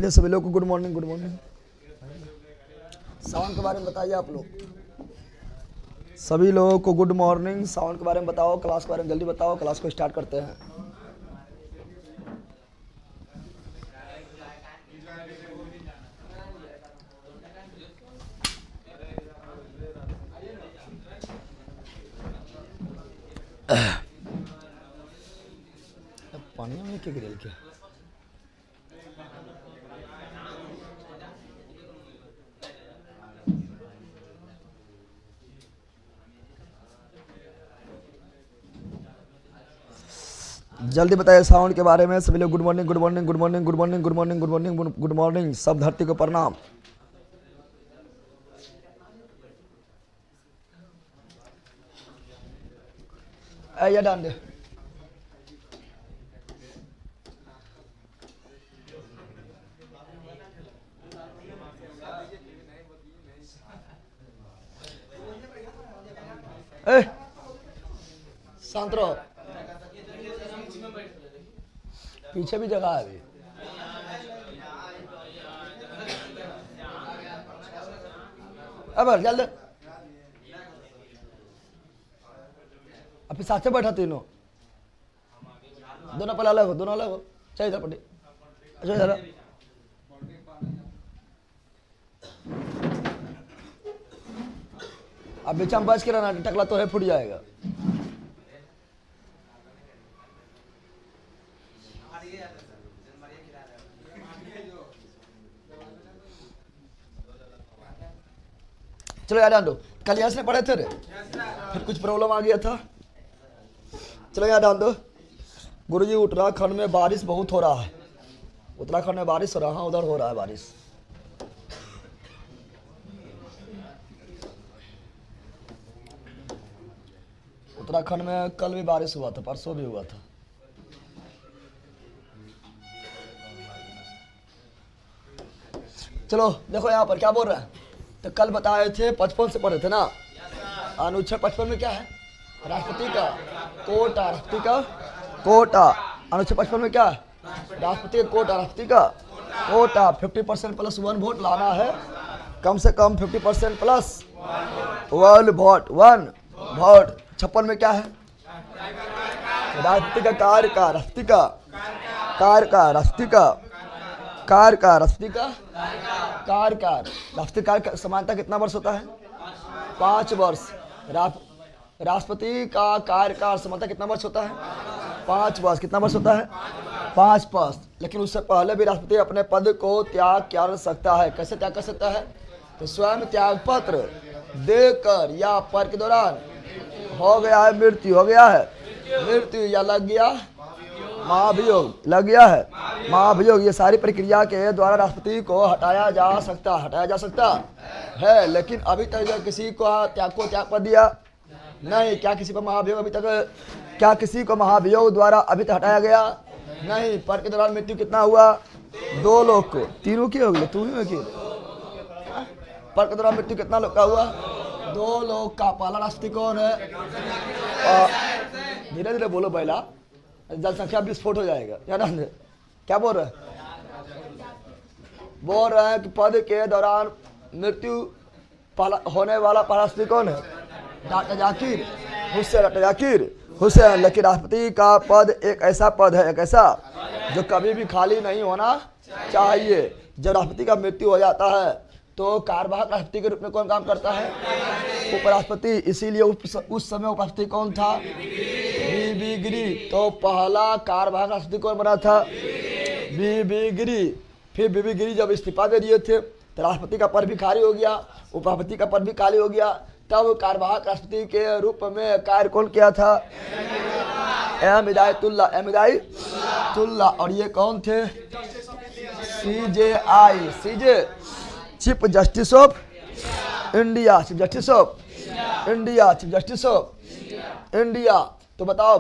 चलिए सभी लोग को good morning. Good morning. Sawan के बारे में बताइए आप लोग। सभी लोगों को गुड मॉर्निंग। सावन के बारे में बताओ, क्लास के बारे में जल्दी बताओ, क्लास को स्टार्ट करते हैं। पानी में क्या गिरेल क्या? जल्दी बताइए साउंड के बारे में सभी लोग। Good morning, good morning, good morning, good morning, good morning, good morning, good morning. सब धरती को प्रणाम। ये डाल दे। शांत रहो, पीछे भी जगह है अभी। अब जल्द अभी साथ से बैठा तीनों, दोनों पहले अलग हो, दोनों अलग हो। चाहिए पट्टी। अच्छा जरा अब बीच में बच के रहना, टकला तो है फूट जाएगा। चलो याद आंदो, कल यहाँ से पढ़े थे रे, फिर कुछ प्रॉब्लम आ गया था। चलो याद आंदो। गुरुजी उत्तराखंड में बारिश बहुत हो रहा है। उत्तराखंड में बारिश हो रहा है, उधर हो रहा है बारिश। उत्तराखंड में कल भी बारिश हुआ था, परसों भी हुआ था। चलो देखो यहाँ पर क्या बोल रहे हैं। तो कल बताए थे 55 से पढ़े थे ना। अनुच्छेद 55 में क्या है? राष्ट्रपति का कोटा। राष्ट्रपति का कोटा। अनुच्छेद 55 में क्या है? राष्ट्रपति का कोटा। राष्ट्रपति का कोटा 50% प्लस 1 वोट लाना है। कम से कम 50% प्लस 1 वोट। 1 वोट। 56 में क्या है? राष्ट्रपति का कार्यकाल। राष्ट्रपति का कार्यकाल। राष्ट्रपति का कार्यकाल। राष्ट्रपति का कार्यकाल। राष्ट्रपति कार्य समानता कितना वर्ष होता है? 5 वर्ष। राष्ट्रपति का कार्यकाल समानता कितना वर्ष होता है? 5 वर्ष। कितना वर्ष होता है? 5 वर्ष। लेकिन उससे पहले भी राष्ट्रपति अपने पद को त्याग कर सकता है। कैसे त्याग कर सकता है? तो स्वयं त्याग पत्र देकर या पर के दौरान हो गया है मृत्यु, हो गया है मृत्यु, या लग गया महाभियोग, लग गया है महाभियोग, ये सारी प्रक्रिया के द्वारा राष्ट्रपति को हटाया जा सकता है। लेकिन अभी तक किसी को त्याग पर दिया नहीं। क्या किसी को महाभियोग अभी तक, क्या किसी को महाभियोग द्वारा अभी तक हटाया गया नहीं? पर के दौरान मृत्यु कितना हुआ? 2 लोग को। तीनों की हो गई, तू ही की। पर के दौरान मृत्यु कितना लोग का हुआ? 2 लोग का। पहला राष्ट्रपति कौन है? धीरे धीरे बोलो पहला, जनसंख्या विस्फोट हो जाएगा। क्या बोल रहे हैं? बोल रहे हैं कि पद के दौरान मृत्यु होने वाला पहला राष्ट्रपति कौन है? डॉक्टर जाकिर हुसैन। लेकिन राष्ट्रपति का पद एक ऐसा पद है, एक ऐसा जो कभी भी खाली नहीं होना चाहिए। जब राष्ट्रपति का मृत्यु हो जाता है तो कार्यवाहक राष्ट्रपति के रूप में कौन काम करता है? उपराष्ट्रपति। इसीलिए उस समय उपराष्ट्रपति कौन था? बीबी गिरी। तो पहला कार्यवाहक राष्ट्रपति कौन बना था? बीबी गिरी। फिर बीबी गिरी जब इस्तीफा दे दिए थे तो राष्ट्रपति का पद भी खाली हो गया, उपराष्ट्रपति का पद भी खाली हो गया। तब कार्यवाहक राष्ट्रपति के रूप में कार्य कौन किया था? एम हिदायतुल्लाह। और ये कौन थे? CJ chief justice of India. Chief justice of India. तो बताओ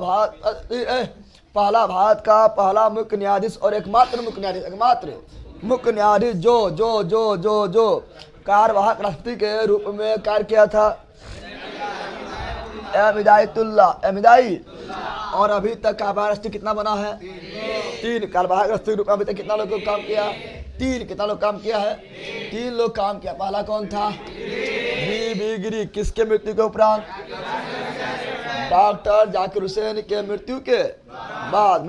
पहला भारत का पहला मुख्य न्यायाधीश और एकमात्र मुख्य न्यायाधीश जो कार्यवाहक राष्ट्रपति के रूप में कार्य किया था? एम हिदाई। और अभी तक कार्यवाहक राष्ट्रपति कितना बना है? 3। कार्यवाहक राष्ट्रपति के रूप में अभी तक कितना लोगों को काम किया? तीन, कितना लोग काम किया है? तीन लोग काम किया। पहला कौन था? बीबी गिरी। किसके मृत्यु के उपरांत? डॉक्टर जाकिर हुसैन के मृत्यु के बाद।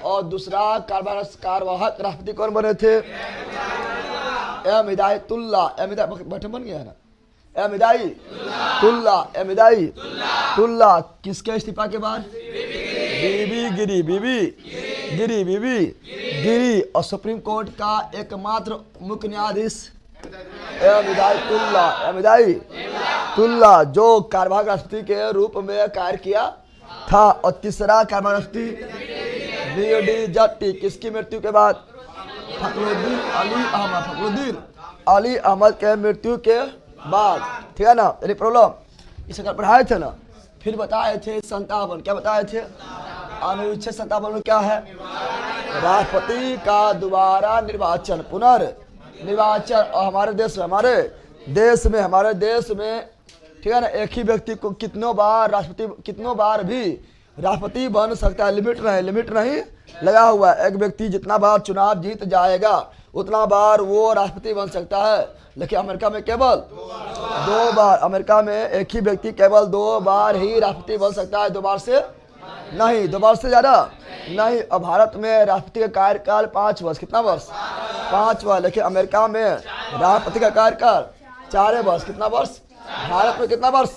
और दूसरा कार्यवाहक राष्ट्रपति कौन बने थे? एम हिदायतुल्लाह। बटन बन गया है ना? एम हिदायतुल्लाह। किसके इस्तीफा के बाद? बीबी गिरी। और सुप्रीम कोर्ट का एकमात्र मुख्य न्यायाधीश एम हिदायतुल्लाह, जो कार्यवाहक राष्ट्रपति के रूप में कार्य किया था। और तीसरा कार्यवाहक राष्ट्रपति बीडी जट्टी। किसकी मृत्यु के बाद? फखरुद्दीन अली अहमद के मृत्यु के बाद। ठीक है ना? Any problem? इसे कल पढ़ाए थे ना? फिर बताए थे 57। क्या बताए थे? अनुच्छेद 57 में क्या है? राष्ट्रपति का दोबारा निर्वाचन, पुनर्निर्वाचन। और हमारे देश में ठीक है ना, एक ही व्यक्ति को कितनों बार भी राष्ट्रपति बन सकता है। लिमिट नहीं लगा हुआ है। एक व्यक्ति जितना बार चुनाव जीत जाएगा उतना बार वो राष्ट्रपति बन सकता है। लेकिन अमेरिका में केवल 2 बार। अमेरिका में एक ही व्यक्ति केवल 2 बार ही राष्ट्रपति बन सकता है, 2 बार से नहीं, 2 बार से ज्यादा नहीं। और भारत में राष्ट्रपति का कार्यकाल 5 वर्ष। कितना वर्ष? 5 वर्ष। लेकिन अमेरिका में राष्ट्रपति का कार्यकाल 4 वर्ष। कितना वर्ष? भारत में कितना वर्ष?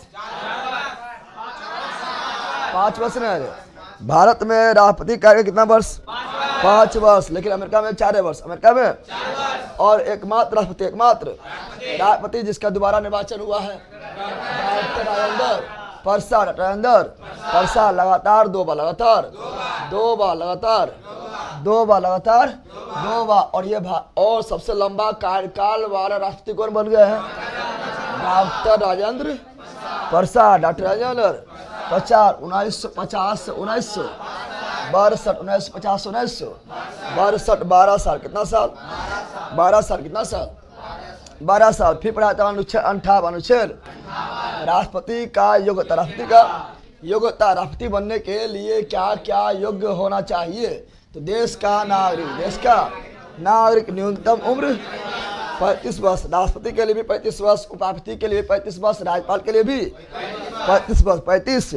5 वर्ष नहीं। भारत में राष्ट्रपति कार्य कितना वर्ष? 5 वर्ष। लेकिन अमेरिका में 4 वर्ष। अमेरिका में और एकमात्र राष्ट्रपति जिसका दोबारा निर्वाचन हुआ है डॉक्टर राजेंद्र प्रसाद। लगातार 2 बार और ये और सबसे लंबा कार्यकाल वाला राष्ट्रपति कौन बन गए हैं? डॉक्टर राजेंद्र प्रसाद। 1950 से 1962। 12 साल। कितना साल? 12 साल। कितना साल? 12 साल। फिर पढ़ा था अनुच्छेद 58। अनुच्छेद राष्ट्रपति का योग्यता। राष्ट्रपति बनने के लिए क्या क्या योग्य होना चाहिए? तो देश का नागरिक न्यूनतम उम्र 35 वर्ष। राष्ट्रपति के लिए भी 35 वर्ष, उपाध्यक्ष के लिए 35 वर्ष, राज्यपाल के लिए भी 35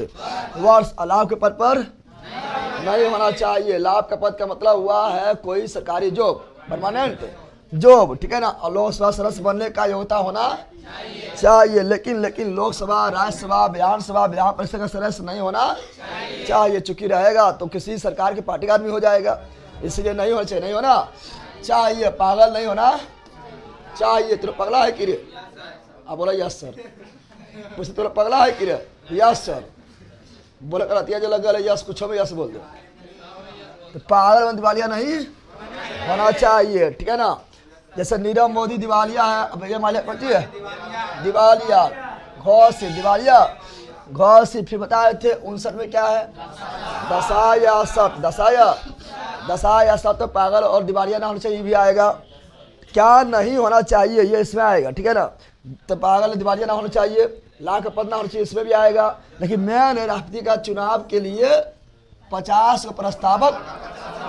वर्ष। लाभ के पद पर नहीं होना चाहिए। लाभ का पद का मतलब हुआ है कोई सरकारी जॉब, परमानेंट जॉब। ठीक है ना? और लोकसभा सदस्य बनने का योग्यता होना चाहिए। लेकिन लोकसभा, राज्यसभा, विधानसभा, विधान परिषद का सदस्य नहीं होना चाहिए। चूंकि रहेगा तो किसी सरकार के पार्टी का आदमी हो जाएगा, इसलिए नहीं होना चाहिए। नहीं होना चाहिए। पागल नहीं होना चाहिए। तुम पगला है कि रे? आप बोला यस सर। मुझसे तुम पगला है कि रे? Yes sir. बोला कर जो लगा यस, कुछ में यस बोल दो। तो पागल दिवालिया नहीं होना चाहिए। ठीक है ना? जैसे नीरव मोदी दिवालिया है। अब ये मालिया पड़ती है दिवालिया, घोषित। फिर बताए थे 59 में क्या है? दशायासत। तो पागल और दिवालिया ना होना चाहिए, भी आएगा। क्या नहीं होना चाहिए ये इसमें आएगा। ठीक है ना? तो पागल दिवालिया ना होना चाहिए, लाख का पद ना होना चाहिए, इसमें भी आएगा। लेकिन मैंने राष्ट्रपति का चुनाव के लिए 50 प्रस्तावक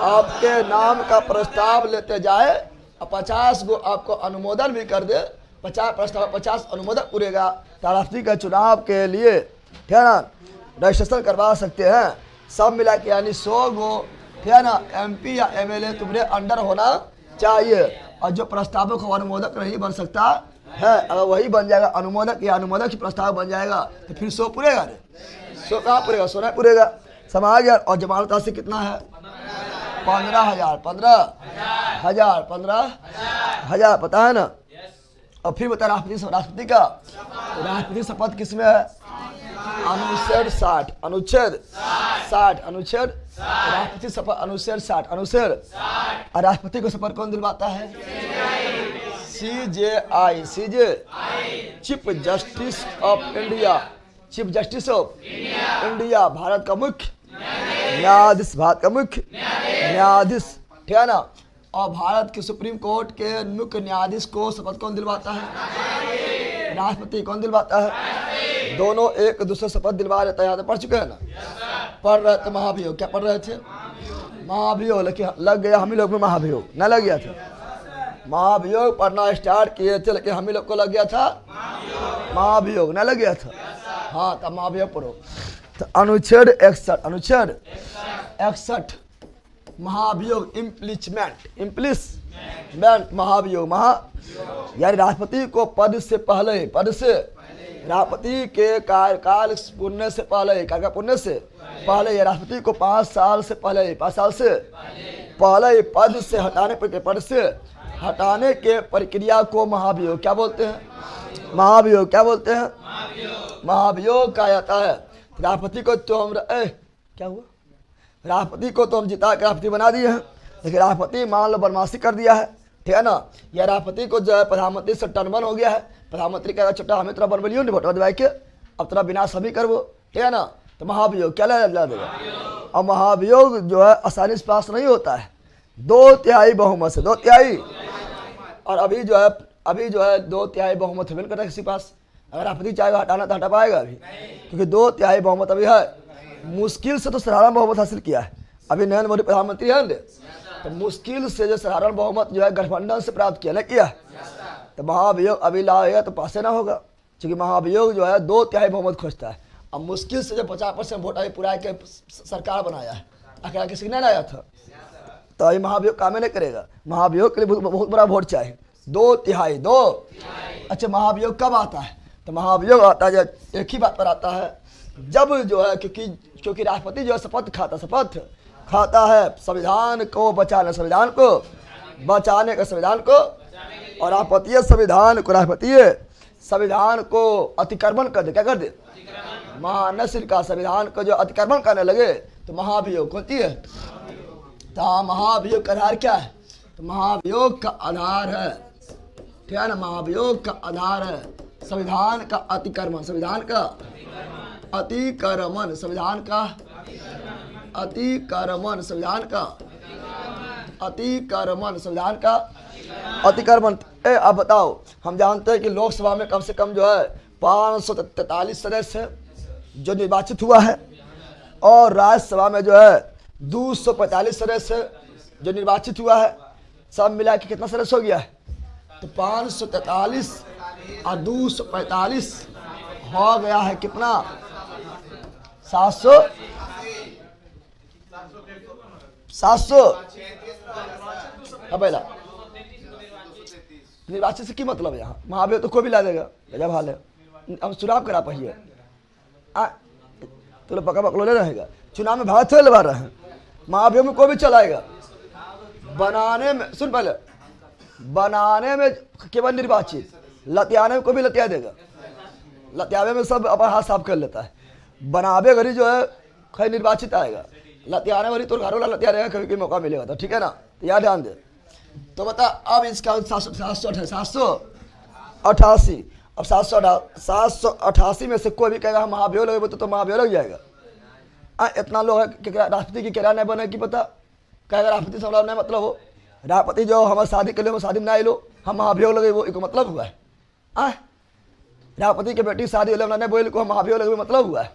आपके नाम का प्रस्ताव लेते जाए और 50 को आपको अनुमोदन भी कर दे। 50 प्रस्ताव, 50 अनुमोदन पूरेगा तो राष्ट्रपति का चुनाव के लिए, ठीक है ना, रजिस्ट्रेशन करवा सकते हैं। सब मिला के यानी 100 गो, ठीक है ना, MP या MLA तुम्हारे अंडर होना चाहिए। और जो प्रस्तावक हो अनुमोदक नहीं बन सकता है, अगर वही बन जाएगा अनुमोदक या अनुमोदक प्रस्ताव बन जाएगा तो फिर 100 पूरेगा। 100 कहाँ पूरेगा? 100 नहीं पूरेगा। समाज गया। और जमानत राशि कितना है? 15,000 पता है ना? और फिर बता राष्ट्रपति का राष्ट्रपति शपथ किसमें है? अनुच्छेद 60 राष्ट्रपति शपथ अनुच्छेद 60 और राष्ट्रपति को शपथ कौन दिलवाता है? CJI chief justice of India, Bharat का मुख्य न्यायाधीश, ठीक है ना? और भारत के सुप्रीम कोर्ट के मुख्य न्यायाधीश को शपथ कौन दिलवाता है? राष्ट्रपति। कौन दिलवाता है? दोनों एक दूसरे शपथ दिलवा लेते हैं। यहाँ पढ़ चुके हैं ना? पढ़ रहे थे महाभियोग। क्या पढ़ रहे थे? महाभियोग, लेकिन लग गया हम ही लोग में महाभियोग, न लग गया था। महाभियोग पढ़ना स्टार्ट किए थे लेकिन हम ही लोग को लग गया था महाभियोग, न लग गया था। हाँ, तब महाभियोग पढ़ो। तो अनुच्छेद 61, अनुच्छेद 61 महाभियोग, इम्प्लीचमेंट महाभियोग, यानी राष्ट्रपति को पद से राष्ट्रपति के कार्यकाल पुण्य से पहले, कार्यकाल पुण्य से पहले, या राष्ट्रपति को 5 साल से पहले पद से हटाने के प्रक्रिया को महाभियोग क्या बोलते हैं? महाभियोग क्या बोलते हैं? महाभियोग कहा जाता है। राष्ट्रपति को तो हम क्या हुआ? राष्ट्रपति को तो हम जिता के राष्ट्रपति बना दिए हैं, लेकिन राष्ट्रपति मान लो बदमाशी कर दिया है, ठीक है ना। या राष्ट्रपति को जो है प्रधानमंत्री से टर्नबन हो गया है, प्रधानमंत्री कह रहा छोटा हमें तेरा बन बलियो नहीं वोट दबाई के, अब तेरा विनाश सभी कर वो, ठीक है ना। तो महाभियोग क्या ला देगा। और महाभियोग जो है आसानी से पास नहीं होता है, 2/3 बहुमत से, 2/3। और अभी जो है 2/3 बहुमत नहीं करता किसी पास। अगर राष्ट्रपति चाहेगा हटाना तो हटा पाएगा अभी, क्योंकि 2/3 बहुमत अभी है। मुश्किल से तो साधारण बहुमत हासिल किया है, अभी नरेंद्र मोदी प्रधानमंत्री है, तो मुश्किल से जो साधारण बहुमत जो है गठबंधन से प्राप्त किया, नहीं किया। तो महाभियोग अभी लाएगा तो पास ना होगा, क्योंकि महाभियोग जो है 2/3 बहुमत खोजता है। अब मुश्किल से जो 50% वोट अभी पूरा के सरकार बनाया है, अकेला किसी ने आया था, तो अभी महाभियोग काम नहीं करेगा। महाभियोग के लिए बहुत बड़ा वोट चाहिए, 2/3। अच्छा, महाभियोग कब आता है? तो महाभियोग आता है जब एक ही बात पर आता है, जब जो है क्योंकि राष्ट्रपति जो है शपथ खाता है संविधान को बचाने का, संविधान को, और राष्ट्रपति संविधान को अतिक्रमण कर दे, क्या कर दे? महानस्र का संविधान को जो अतिक्रमण करने लगे तो महाभियोग होती है। तो महाभियोग का आधार क्या है? तो महाभियोग का आधार है, ठीक है ना, महाभियोग का आधार है संविधान का अतिक्रमण, संविधान का अतिक्रमण, संविधान का अतिक्रमण, संविधान का अतिक्रमण, संविधान का अतिक्रमण। अब बताओ, हम जानते हैं कि लोकसभा में कम से कम जो है 543 सदस्य जो निर्वाचित हुआ है, और राज्यसभा में जो है 245 सदस्य जो निर्वाचित हुआ है। सब मिला के कितना सदस्य हो गया है? तो 543 और 245 हो गया है कितना? 700 पहला निर्वाचित से की मतलब है। यहाँ महाभियोग तो कोई भी ला देगा, गजब हाल है। हम चुनाव करा पहिए तो लोग पकड़ो ले रहेगा। चुनाव में भारत से लगा रहे हैं, महाभियोग में कोई भी चलाएगा। बनाने में सुन, पहले बनाने में केवल निर्वाचित, लतियाने में कोई भी लतिया देगा, लतियावे में सब अपना हाथ साफ कर लेता है। बनावे घड़ी जो है खैर निर्वाचित आएगा, लतियाने वाली तो घर वाला लतिया रहेगा, कभी कभी मौका मिलेगा तो, ठीक है ना। तो याद ध्यान दे। तो बता अब इसका 788, अब 788 में से कोई भी कहेगा हम महाभियोग लगे तो महाभियोग लग जाएगा। इतना लोग है कि राष्ट्रपति की किराया नहीं बने की पता, कहेगा राष्ट्रपति से नहीं मतलब हो, राष्ट्रपति जो हमारे शादी के लिए वो शादी में ना लो, हम महाभियोग लगे वो एक मतलब हुआ है। राष्ट्रपति के बेटी शादी नहीं बोले को हम महाभियोग लगे मतलब हुआ है।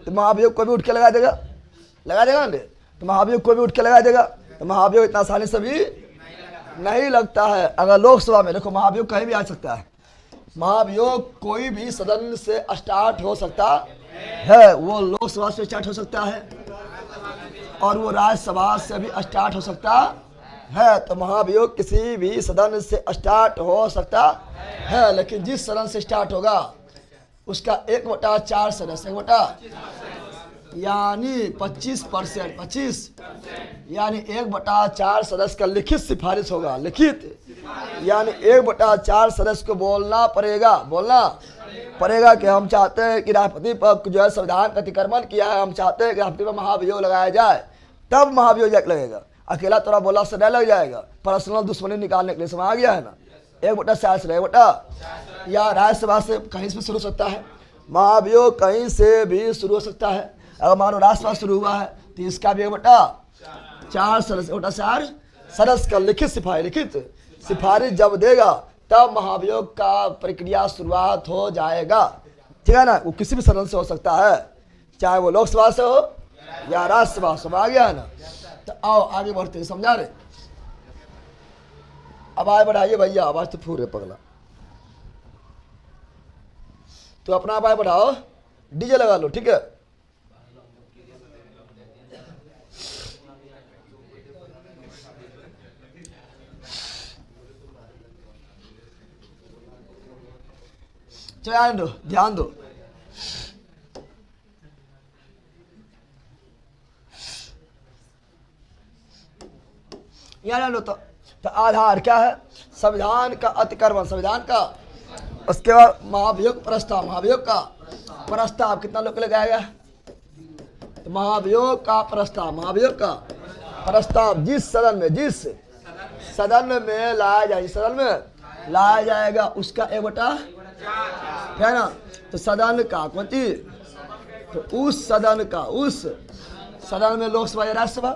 तो महाभियोग कोई भी उठ के लगा देगा ना, तो महाभियोग कोई भी उठ के लगा देगा। तो महाभियोग इतना आसानी से भी नहीं लगता है। अगर लोकसभा में देखो महाभियोग कहीं भी आ सकता है, महाभियोग कोई भी सदन से स्टार्ट हो सकता है, वो लोकसभा से स्टार्ट हो सकता है और वो राज्यसभा से भी स्टार्ट हो सकता है। तो महाभियोग किसी भी सदन से स्टार्ट हो सकता है, लेकिन जिस सदन से स्टार्ट होगा उसका 1/4 सदस्य, 1/4 यानी 25%, 25 यानी 1/4 सदस्य का लिखित सिफारिश होगा। लिखित यानी 1/4 सदस्य को बोलना पड़ेगा कि हम चाहते हैं कि राष्ट्रपति पर जो है संविधान का अतिक्रमण किया है, हम चाहते हैं कि राष्ट्रपति पर महाभियोग लगाया जाए, तब महाभियोग लगेगा। अकेला तोरा बोला से नहीं लग जाएगा, पर्सनल दुश्मनी निकालने के लिए समय आ गया है ना। 1/4 से 1/4 या राज्यसभा से कहीं से शुरू हो सकता है, महाभियोग कहीं से भी शुरू हो सकता है। अगर मानो राज्यसभा शुरू हुआ है तो इसका भी 1/4 सदस्य का लिखित सिफारिश जब देगा तब महाभियोग का प्रक्रिया शुरुआत हो जाएगा, ठीक है ना। वो किसी भी सदन से हो सकता है, चाहे वो लोकसभा से हो या राज्यसभा से, आ गया है ना। आओ आगे बढ़ते हैं, समझा रहे। आवाज बढ़ाइए भैया, आवाज तो फूल है पगला। तो अपना आवाज बढ़ाओ, डीजे लगा लो, ठीक है। ध्यान दो, ध्यान दो। लो तो आधार क्या है? संविधान का अतिक्रमण, संविधान का। उसके बाद महाभियोग प्रस्ताव, महाभियोग का प्रस्ताव कितना लोग लगाएगा? तो महाभियोग का प्रस्ताव, महाभियोग का प्रस्ताव जिस सदन में लाया जाए, जिस सदन में लाया जाएगा उसका 1/4 है ना। तो सदन का कौन चीज? तो उस सदन में लोकसभा या राज्यसभा,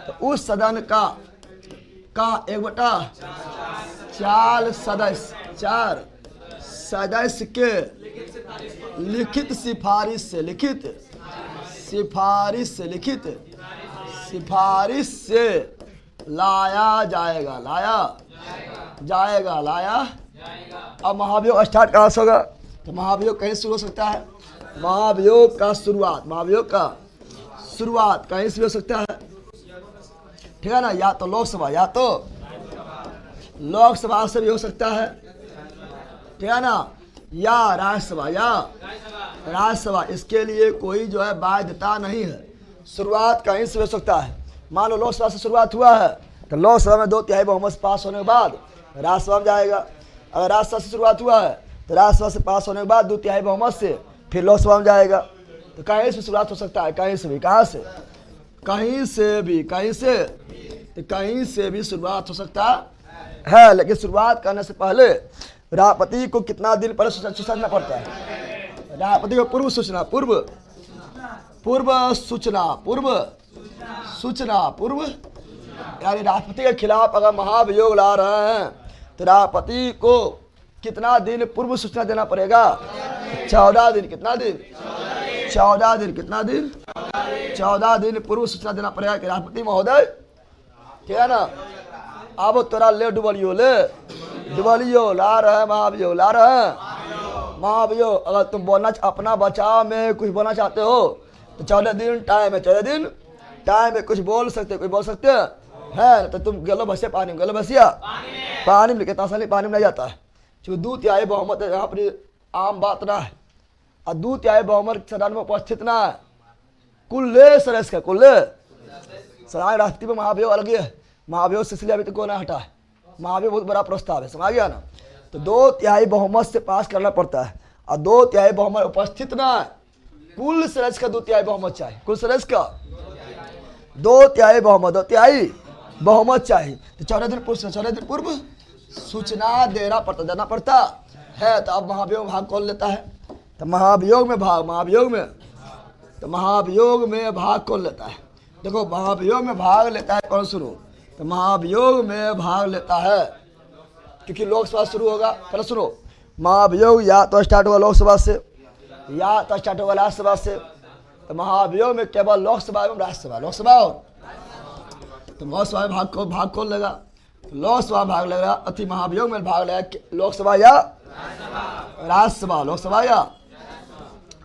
तो उस सदन का 1/4 सदस्य के लिखित सिफारिश से लाया जाएगा। अब महाभियोग स्टार्ट कहाँ से होगा? तो महाभियोग कहीं शुरू हो सकता है। महाभियोग का शुरुआत कहीं से हो सकता है, ठीक है ना। या तो लोकसभा से भी हो सकता है, ठीक है ना, या राज्यसभा। इसके लिए कोई जो है बाध्यता नहीं है, शुरुआत कहीं से हो सकता है। मान लो लोकसभा से शुरुआत हुआ है तो लोकसभा में 2/3 बहुमत से पास होने के बाद राज्यसभा में जाएगा। अगर राज्यसभा से शुरुआत हुआ है तो राज्यसभा से पास होने के बाद 2/3 बहुमत से फिर लोकसभा में जाएगा। तो कहीं से शुरुआत हो सकता है, कहीं से भी। कहाँ से? कहीं से भी शुरुआत हो सकता है, लेकिन शुरुआत करने से पहले राष्ट्रपति को कितना दिन पहले सूचना पड़ता है? राष्ट्रपति को पूर्व सूचना यानी राष्ट्रपति के खिलाफ अगर महाभियोग ला रहे हैं तो राष्ट्रपति को कितना दिन पूर्व सूचना देना पड़ेगा? 14 दिन। कितना दिन? 14 दिन। कितना दिन? 14 दिन पूर्व सूचना देना पड़ेगा कि राष्ट्रपति महोदय, ठीक है ना, अब तोरा ले डुबलियो ला रहे हैं, महाभियोग। अगर तुम अपना बचाव में कुछ बोलना चाहते हो तो 14 दिन टाइम है। 14 दिन टाइम में कुछ बोल सकते हैं तो तुम गलो भसिया पानी में, पानी में कितना आसानी पानी में नहीं जाता है, क्योंकि 2/3 बहुमत है। यहाँ पर आम बात ना है, और 2/3 बहुमत सदन में उपस्थित ना है। कुल राष्ट्रपति में महाभियोग अलग है। महाभियोग से इसलिए अभी तक कोई ना हटा है। महाभियोग बहुत बड़ा प्रस्ताव है, समझ गया ना। तो 2/3 बहुमत से पास करना पड़ता है, और 2/3 बहुमत उपस्थित ना है। कुल सदस्य का 2/3 बहुमत चाहिए, कुल सदस्य का 2/3 बहुमत चाहिए। तो 14 दिन पूर्व सूचना देना पड़ता है। तो अब महाभियोग भाग कौन लेता है? तो महाभियोग में भाग कौन लेता है? देखो, महाभियोग में भाग लेता है कौन? शुरू तो महाभियोग में भाग लेता है क्योंकि लोकसभा शुरू होगा। पहले सुनो, महाभियोग या तो स्टार्ट होगा लोकसभा से या तो स्टार्ट होगा राज्यसभा से। तो महाभियोग में केवल लोकसभा एवं राज्यसभा, तो लोकसभा में भाग कौन लेगा? लोकसभा भाग लेगा। अति महाभियोग में भाग लेगा लोकसभा या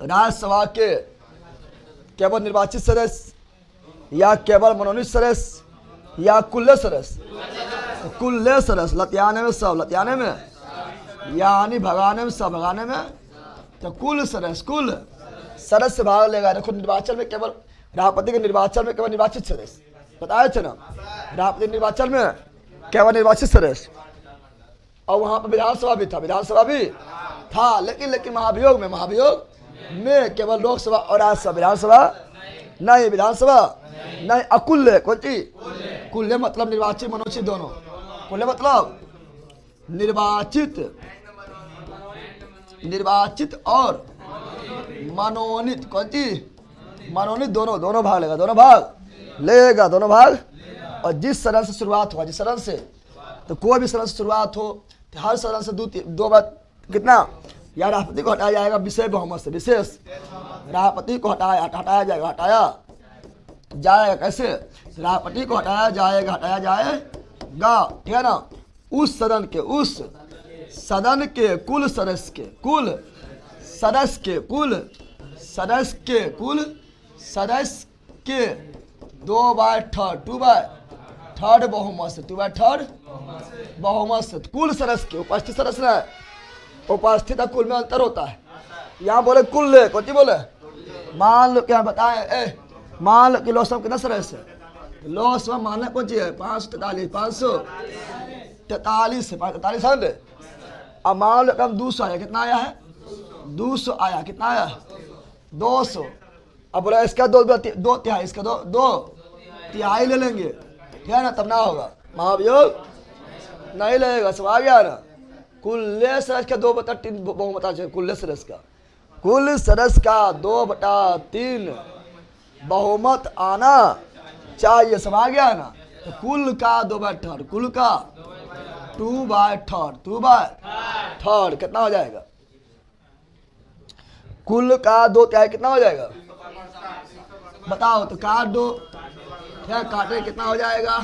राज्यसभा के केवल निर्वाचित सदस्य या केवल मनोनीत सदस्य या कुल्ले सदस्य, लतियाने में सब, यानी भगाने में सब, तो कुल सदस्य भाग लेगा। देखो, निर्वाचन में केवल राष्ट्रपति के निर्वाचन में केवल निर्वाचित सदस्य बताया थे ना, राष्ट्रपति निर्वाचन में केवल निर्वाचित सदस्य, और वहां पर विधानसभा भी था, लेकिन महाभियोग में केवल लोकसभा और राज्यसभा, विधानसभा नहीं, अकुल्य। कौन चीज? कुल्य मतलब निर्वाचित मनोचित दोनों। कुल्य मतलब निर्वाचित और मनोनीत। कौन चीज? मनोनीत दोनों भाग लेगा, दोनों भाग। और जिस सदन से शुरुआत हुआ, तो कोई भी सदन से शुरुआत हो तो हर सदन से दो बार कितना? या राष्ट्रपति को हटाया जाएगा विशेष बहुमत से, राष्ट्रपति को हटाया जाएगा, जाएगा। कैसे? सभापति को हटाया जाएगा, हटाया जाएगा, ठीक है ना। उस सदन के कुल सदस्य के कुल सदस्य के 2/3 बहुमत से, 2/3 बहुमत से कुल सदस्य के, उपस्थित सदस्य है, उपस्थित कुल में अंतर होता है। यहाँ बोले कुल, कौन सी बोले? मान लो क्या बताए, मान लो कि लोकसभा कितना सदस्य है? लोकसभा मानना कौन सी है? 543 है। अब मान लो कम 200 आया, कितना आया है? 200 आया, कितना आया? 200। अब बोला इसका 2 तिहाई, इसका 2 तिहाई ले लेंगे, ठीक है ना, तब ना होगा महाभियोग, नहीं लगेगा। सब आ गया ना। कुल सदस्य का 2/3 बहुमत चाहिए। कुल सदस्य का 2/3 बहुमत आना चाहिए। सब आ गया ना। तो कुल का 2/3, कुल का 2/3 कितना हो जाएगा? कुल का 2 तिहाई कितना हो जाएगा? बताओ तो। काट दो, क्या काटे कितना हो जाएगा?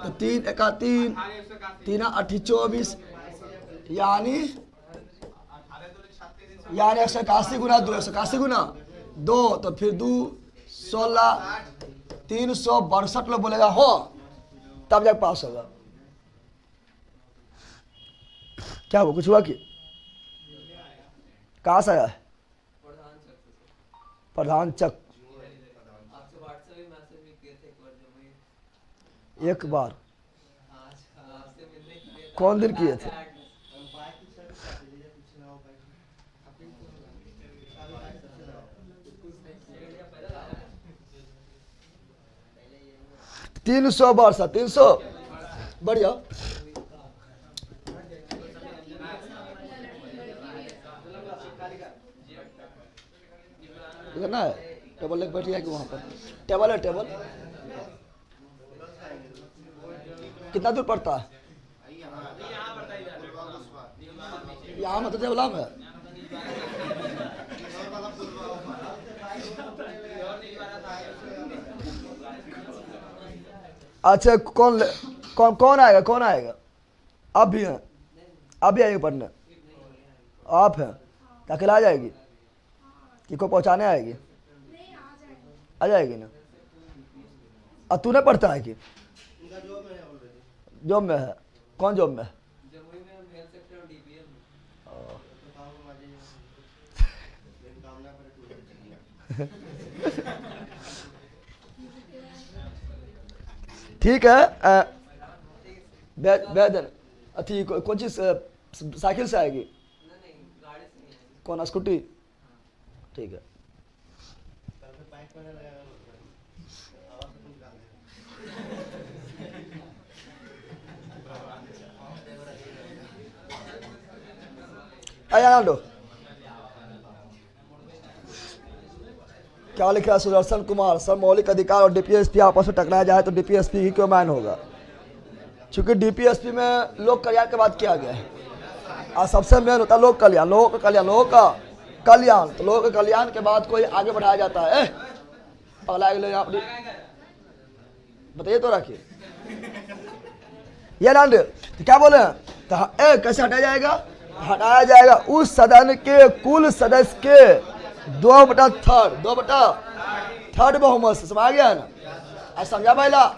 तो 3 × 3 3 × 8 24, यानी 181 गुना 2, 181 गुना 2, तो फिर 2 16, 362 लोग बोलेगा हो, तब जब पास होगा। क्या हुआ? कुछ हुआ कि कहाँ से आया है? प्रधान चक एक बार कौन दिन किए थे? तीन 300 बढ़िया। ना है टेबल लेके बैठी है कि वहाँ पर टेबल है? टेबल कितना दूर पड़ता है? यहाँ मतलब टेबल है। अच्छा, कौन आएगा? आप भी हैं? आप भी आएंगे पढ़ने? आप हैं? अकेला आ जाएगी कि को पहुंचाने आएगी? आ जाएगी ना। और तू नहीं पढ़ता है कि? जॉब में है। कौन जॉब में है? ठीक है। अथी कौन चीज साइकिल से आएगी? कौन? स्कूटी? ठीक है। आया क्या लिखा है? सुदर्शन कुमार, सर मौलिक अधिकार और डीपीएसपी आपस में टकराया जाए तो डीपीएसपी ही क्यों मैन होगा? क्योंकि डीपीएसपी में लोक कल्याण के बाद किया गया है और सबसे मेन होता है लोक कल्याण। लोक कल्याण तो लोक कल्याण के बाद कोई आगे बढ़ाया जाता है। पगला यहाँ पर बताइए तो रखिए ये लांड तो क्या बोले? तो कैसे हटाया जाएगा? हटाया जाएगा उस सदन के कुल सदस्य के 2/3 बहुमत से। समझ गया ना? आज समझा पहला?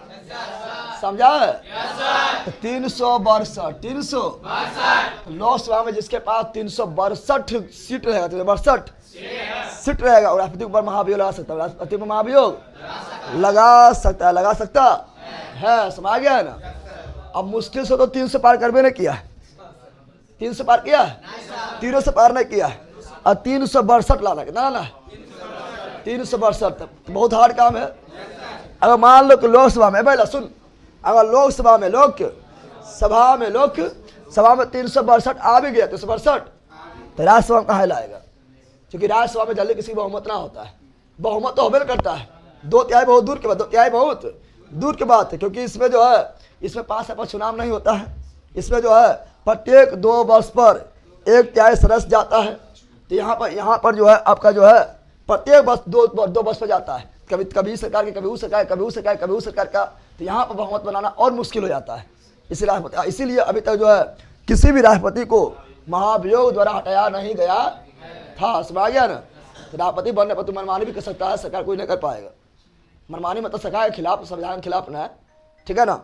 समझा है? 362 लोकसभा में जिसके पास 362 सीट रहेगा, 362 सीट रहेगा, और राष्ट्रपति ऊपर महाभियोग लगा सकता है। राष्ट्रपति पर महाभियोग लगा सकता है। समझ गया है ना? अब मुश्किल से तो 300 पार करबे नहीं किया है। 300 पार किया है? 300 पार नहीं किया है। और 362 लाना, कितना लाना है? 362 बहुत हार्ड काम है। अगर मान लो कि लोकसभा में, पहले सुन, अगर लोकसभा में सभा में 362 आ भी गया, 362, तो राज्यसभा में कहाँ लाएगा? क्योंकि राज्यसभा में जल्दी किसी बहुमत ना होता है। बहुमत तो होबे करता है, 2 तिहाई बहुत दूर के बाद, 2 तिहाई बहुत दूर की बात है। क्योंकि इसमें जो है, इसमें 5 साल पर चुनाव नहीं होता है। इसमें जो है प्रत्येक 2 वर्ष पर 1 तिहाई सदस्य जाता है। तो यहाँ पर जो है आपका जो है प्रत्येक बस दो बस पर जाता है, कभी कभी सरकार की, कभी उस सरकार, कभी उस सरकार, कभी उस सरकार का। तो यहाँ पर बहुमत बनाना और मुश्किल हो जाता है। इसीलिए अभी तक जो है किसी भी राष्ट्रपति को महाभियोग द्वारा हटाया नहीं गया था। समझ गया ना। तो राष्ट्रपति बनने पर तो मनमानी भी कर सकता है, सरकार कोई नहीं कर पाएगा। मनमानी मतलब सरकार के खिलाफ, संविधान के खिलाफ ना है, ठीक है ना।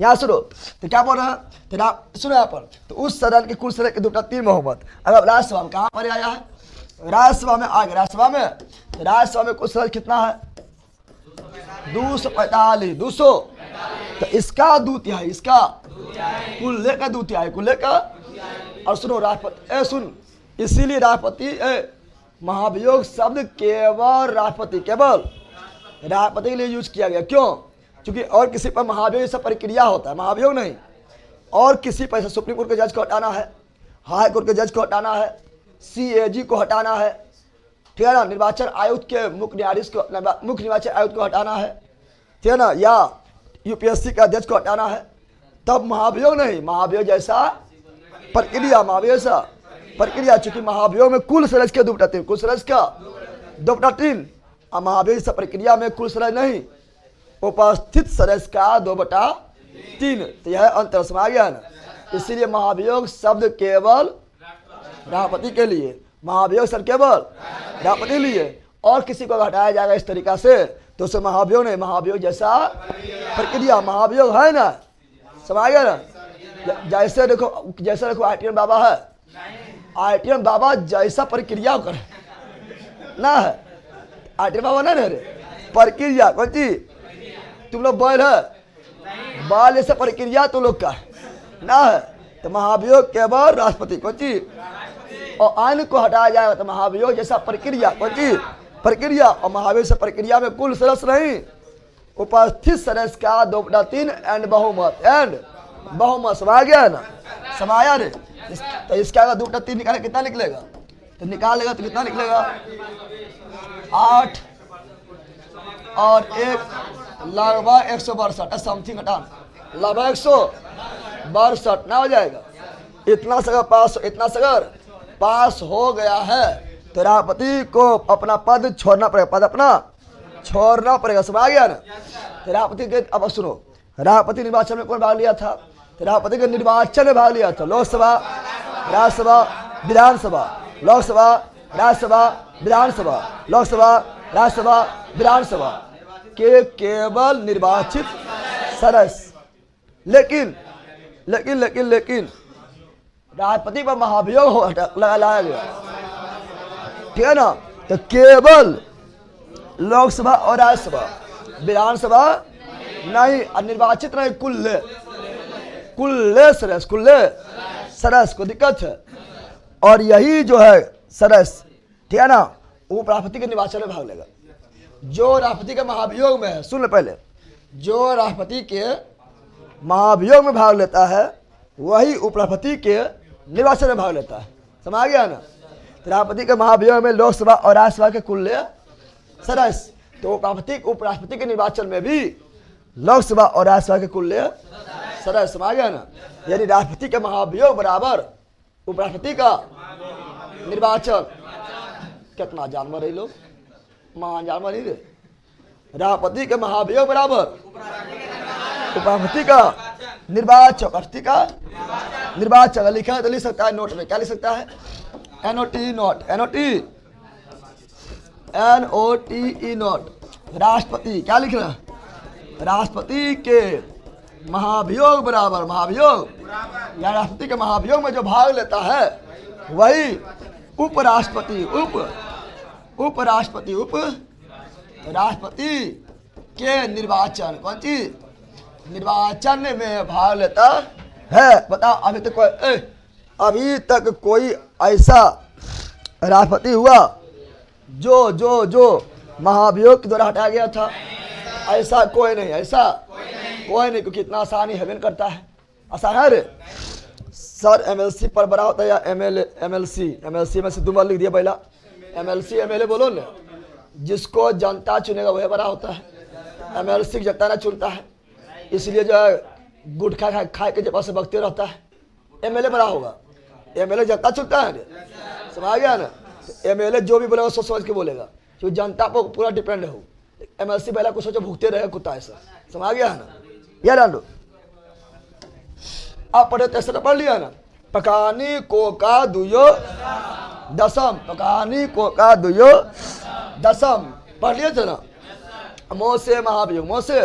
यहाँ सुनो, तो क्या बोल रहा है, तो सुनो यहाँ पर, तो उस सदन के कुल सदन के 2/3 बहुमत अगर राज्यसभा में कहाँ पर आया है, राज्यसभा में आ गया। राज्यसभा में कुल सदन कितना है, 245, 200। तो इसका 2/3, इसका कुल लेकर 2/3, कुल लेकर। और सुनो राष्ट्रपति, सुन, इसीलिए राष्ट्रपति महाभियोग शब्द केवल राष्ट्रपति के लिए यूज किया गया। क्यों? क्योंकि और किसी पर महाभियोग जैसा प्रक्रिया होता है, महाभियोग नहीं। और किसी पर सुप्रीम कोर्ट के जज को हटाना है, हाई कोर्ट के जज को हटाना है, CAG को हटाना है, ठीक है ना, निर्वाचन आयुक्त के मुख्य निर्वाचन आयुक्त को हटाना है, ठीक है ना, या UPSC का अध्यक्ष को हटाना है, तब महाभियोग नहीं, महाभियोग जैसा प्रक्रिया, महाभियोग जैसा प्रक्रिया। चूंकि महाभियोग में कुल सदस्य के 2/3, कुल सदस्य का 2/3, और महाभियोग जैसा प्रक्रिया में कुल सदस्य नहीं, उपस्थित सदस्य का 2/3। तो यह अंतर समझ गया ना। इसीलिए महाभियोग शब्द केवल राष्ट्रपति के लिए, महाभियोग शब्द केवल राष्ट्रपति के लिए। और किसी को हटाया जाएगा इस तरीका से तो उसे महाभियोग नहीं, महाभियोग जैसा प्रक्रिया, महाभियोग है ना, समझ गया ना। जैसे देखो ITM बाबा है, ITM बाबा जैसा प्रक्रिया करे ना है, ITM बाबा ना रे प्रक्रिया कौन चीज, तुम लोग बैल है, बाल जैसा प्रक्रिया तुम लोग का ना है। तो महाभियोग केवल राष्ट्रपति कौन चीज, और अन्य को हटाया जाएगा तो महाभियोग जैसा प्रक्रिया कौन चीज, प्रक्रिया। और महाभियोग से प्रक्रिया में कुल सदस्य नहीं, उपस्थित सदस्य का 2/3 एंड बहुमत समझ गया ना, समाया रे। तो इसका अगर 2/3 निकाले कितना निकलेगा, तो निकाल लेगा तो कितना निकलेगा, 8 और 1 लगभग 162 समथिंग, हटान लगभग 162 ना हो जाएगा। इतना से अगर पास हो गया है तो राष्ट्रपति को अपना पद छोड़ना पड़ेगा, पद अपना छोड़ना पड़ेगा, समझ गया ना। तो राष्ट्रपति के, अब सुनो, राष्ट्रपति निर्वाचन में कौन भाग लिया था, तो राष्ट्रपति के निर्वाचन में भाग लिया था लोकसभा, राज्यसभा, विधानसभा, लोकसभा, राज्यसभा, विधानसभा, लोकसभा, राज्यसभा, विधानसभा के केवल निर्वाचित सदस्य। लेकिन राष्ट्रपति पर महाभियोग लाया गया, ठीक है ना। तो केवल लोकसभा और राज्यसभा, विधानसभा नहीं, निर्वाचित नहीं, कुल सदस्य को दिक्कत है। और यही जो है सदस्य, ठीक है ना, वो राष्ट्रपति के निर्वाचन में भाग लेगा। जो राष्ट्रपति के महाभियोग में है, सुन ले पहले, जो राष्ट्रपति के महाभियोग में भाग लेता है वही उपराष्ट्रपति के निर्वाचन में भाग लेता है, समझ गया ना। तो राष्ट्रपति के महाभियोग में लोकसभा और राज्यसभा के कुल सदस्य, तो उपराष्ट्रपति के निर्वाचन में भी लोकसभा और राज्यसभा के कुल सदस्य, समझ गया ना। यानी राष्ट्रपति के महाभियोग बराबर उपराष्ट्रपति का निर्वाचन। कितना जानवर है लोग, महान जानवर ही रे। राष्ट्रपति के महाभियोग बराबर उपराष्ट्रपति का निर्वाचन, राष्ट्रपति का निर्वाचन। लिखा है तो लिख सकता है नोट में, क्या लिख सकता है, NOTE नोट। राष्ट्रपति क्या लिख रहा है, राष्ट्रपति के महाभियोग बराबर, महाभियोग या राष्ट्रपति के महाभियोग में जो भाग लेता है वही उपराष्ट्रपति राष्ट्रपति के निर्वाचन, कौन चीज, निर्वाचन में भाग लेता है। बताओ अभी तक कोई ऐसा राष्ट्रपति हुआ जो महाभियोग के द्वारा हटाया गया था? ऐसा कोई नहीं, क्योंकि इतना आसानी हेवन करता है, आसान है रे। सर MLC पर बड़ा होता है या MLC में से 2 बार लिख दिया पहला, MLC MLA बोलो ना, जिसको जनता चुनेगा वह बड़ा होता है। MLC जनता ना चुनता है, इसलिए जो है गुटखा खा के जब से बकते रहता है, MLA बड़ा होगा। एमएलए जनता चुनता है ना, समझ गया ना। एमएलए जो भी बोलेगा सोच समझ के बोलेगा, क्योंकि जनता पर पूरा डिपेंड हो। एमएलसी पहला कुछ सोचो भूखते रहे कुत्ता ऐसा, समझ गया ना। यार डालो आप पढ़े तो पढ़ लिया ना। पकानी को का दुयो दसम, पकानी को का दुयो दसम पढ़ लिए थे ना। मोह से महाभियोग, मोह से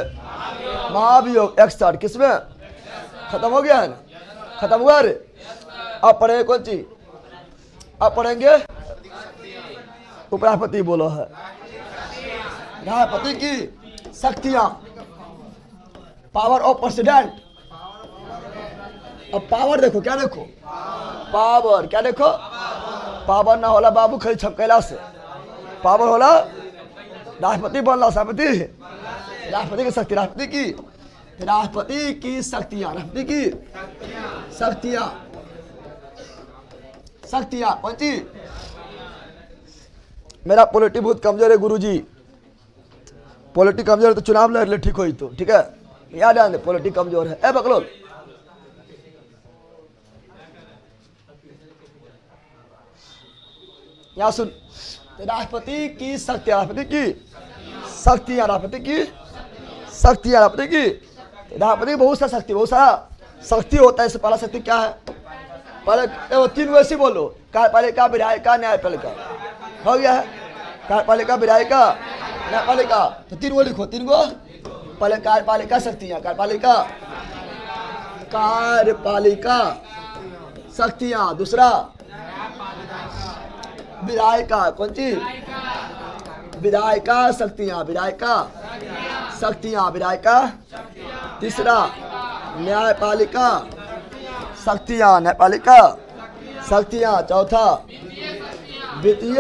महाभियोग 61 किसमें खत्म हो गया है ना, खत्म हुआ रे। आप पढ़ेंगे कौन चीज, आप पढ़ेंगे उपराष्ट्रपति बोलो है, राष्ट्रपति की शक्तियां, पावर ऑफ प्रेसिडेंट। अब पावर देखो, क्या देखो, पावर क्या देखो, पावर ना होला बाबू खाली छपकेला से, पावर होला राष्ट्रपति बनला, राष्ट्रपति की शक्ति, राष्ट्रपति की शक्तियां, राष्ट्रपति की शक्तियां, शक्तियां कौन सी। मेरा पॉलिटी बहुत कमजोर है गुरुजी, पॉलिटी कमजोर है तो चुनाव लड़ ले ठीक हो तो, ठीक है, याद आने पॉलिटी कमजोर है। ए बकलोल यहाँ सुन, राष्ट्रपति की शक्तियां, राष्ट्रपति की शक्तियां, राष्ट्रपति की शक्तियां, राष्ट्रपति की, राष्ट्रपति बहुत सा शक्ति, बहुत सारा शक्ति होता है। इससे पहला शक्ति क्या है, पहले 3 वैसे बोलो, कार्यपालिका, विधायिका, न्यायपालिका, हो गया है। कार्यपालिका, विधायिका, न्यायपालिका, तो 3 गो लिखो, 3 गो। पहले कार्यपालिका शक्तियां, कार्यपालिका, कार्यपालिका शक्तियां, दूसरा विधायिका, कौन सी, विधायिका शक्तियां, विधायिका शक्तियां, विधायिका, तीसरा न्यायपालिका शक्तियां, न्यायपालिका शक्तियां, चौथा वित्तीय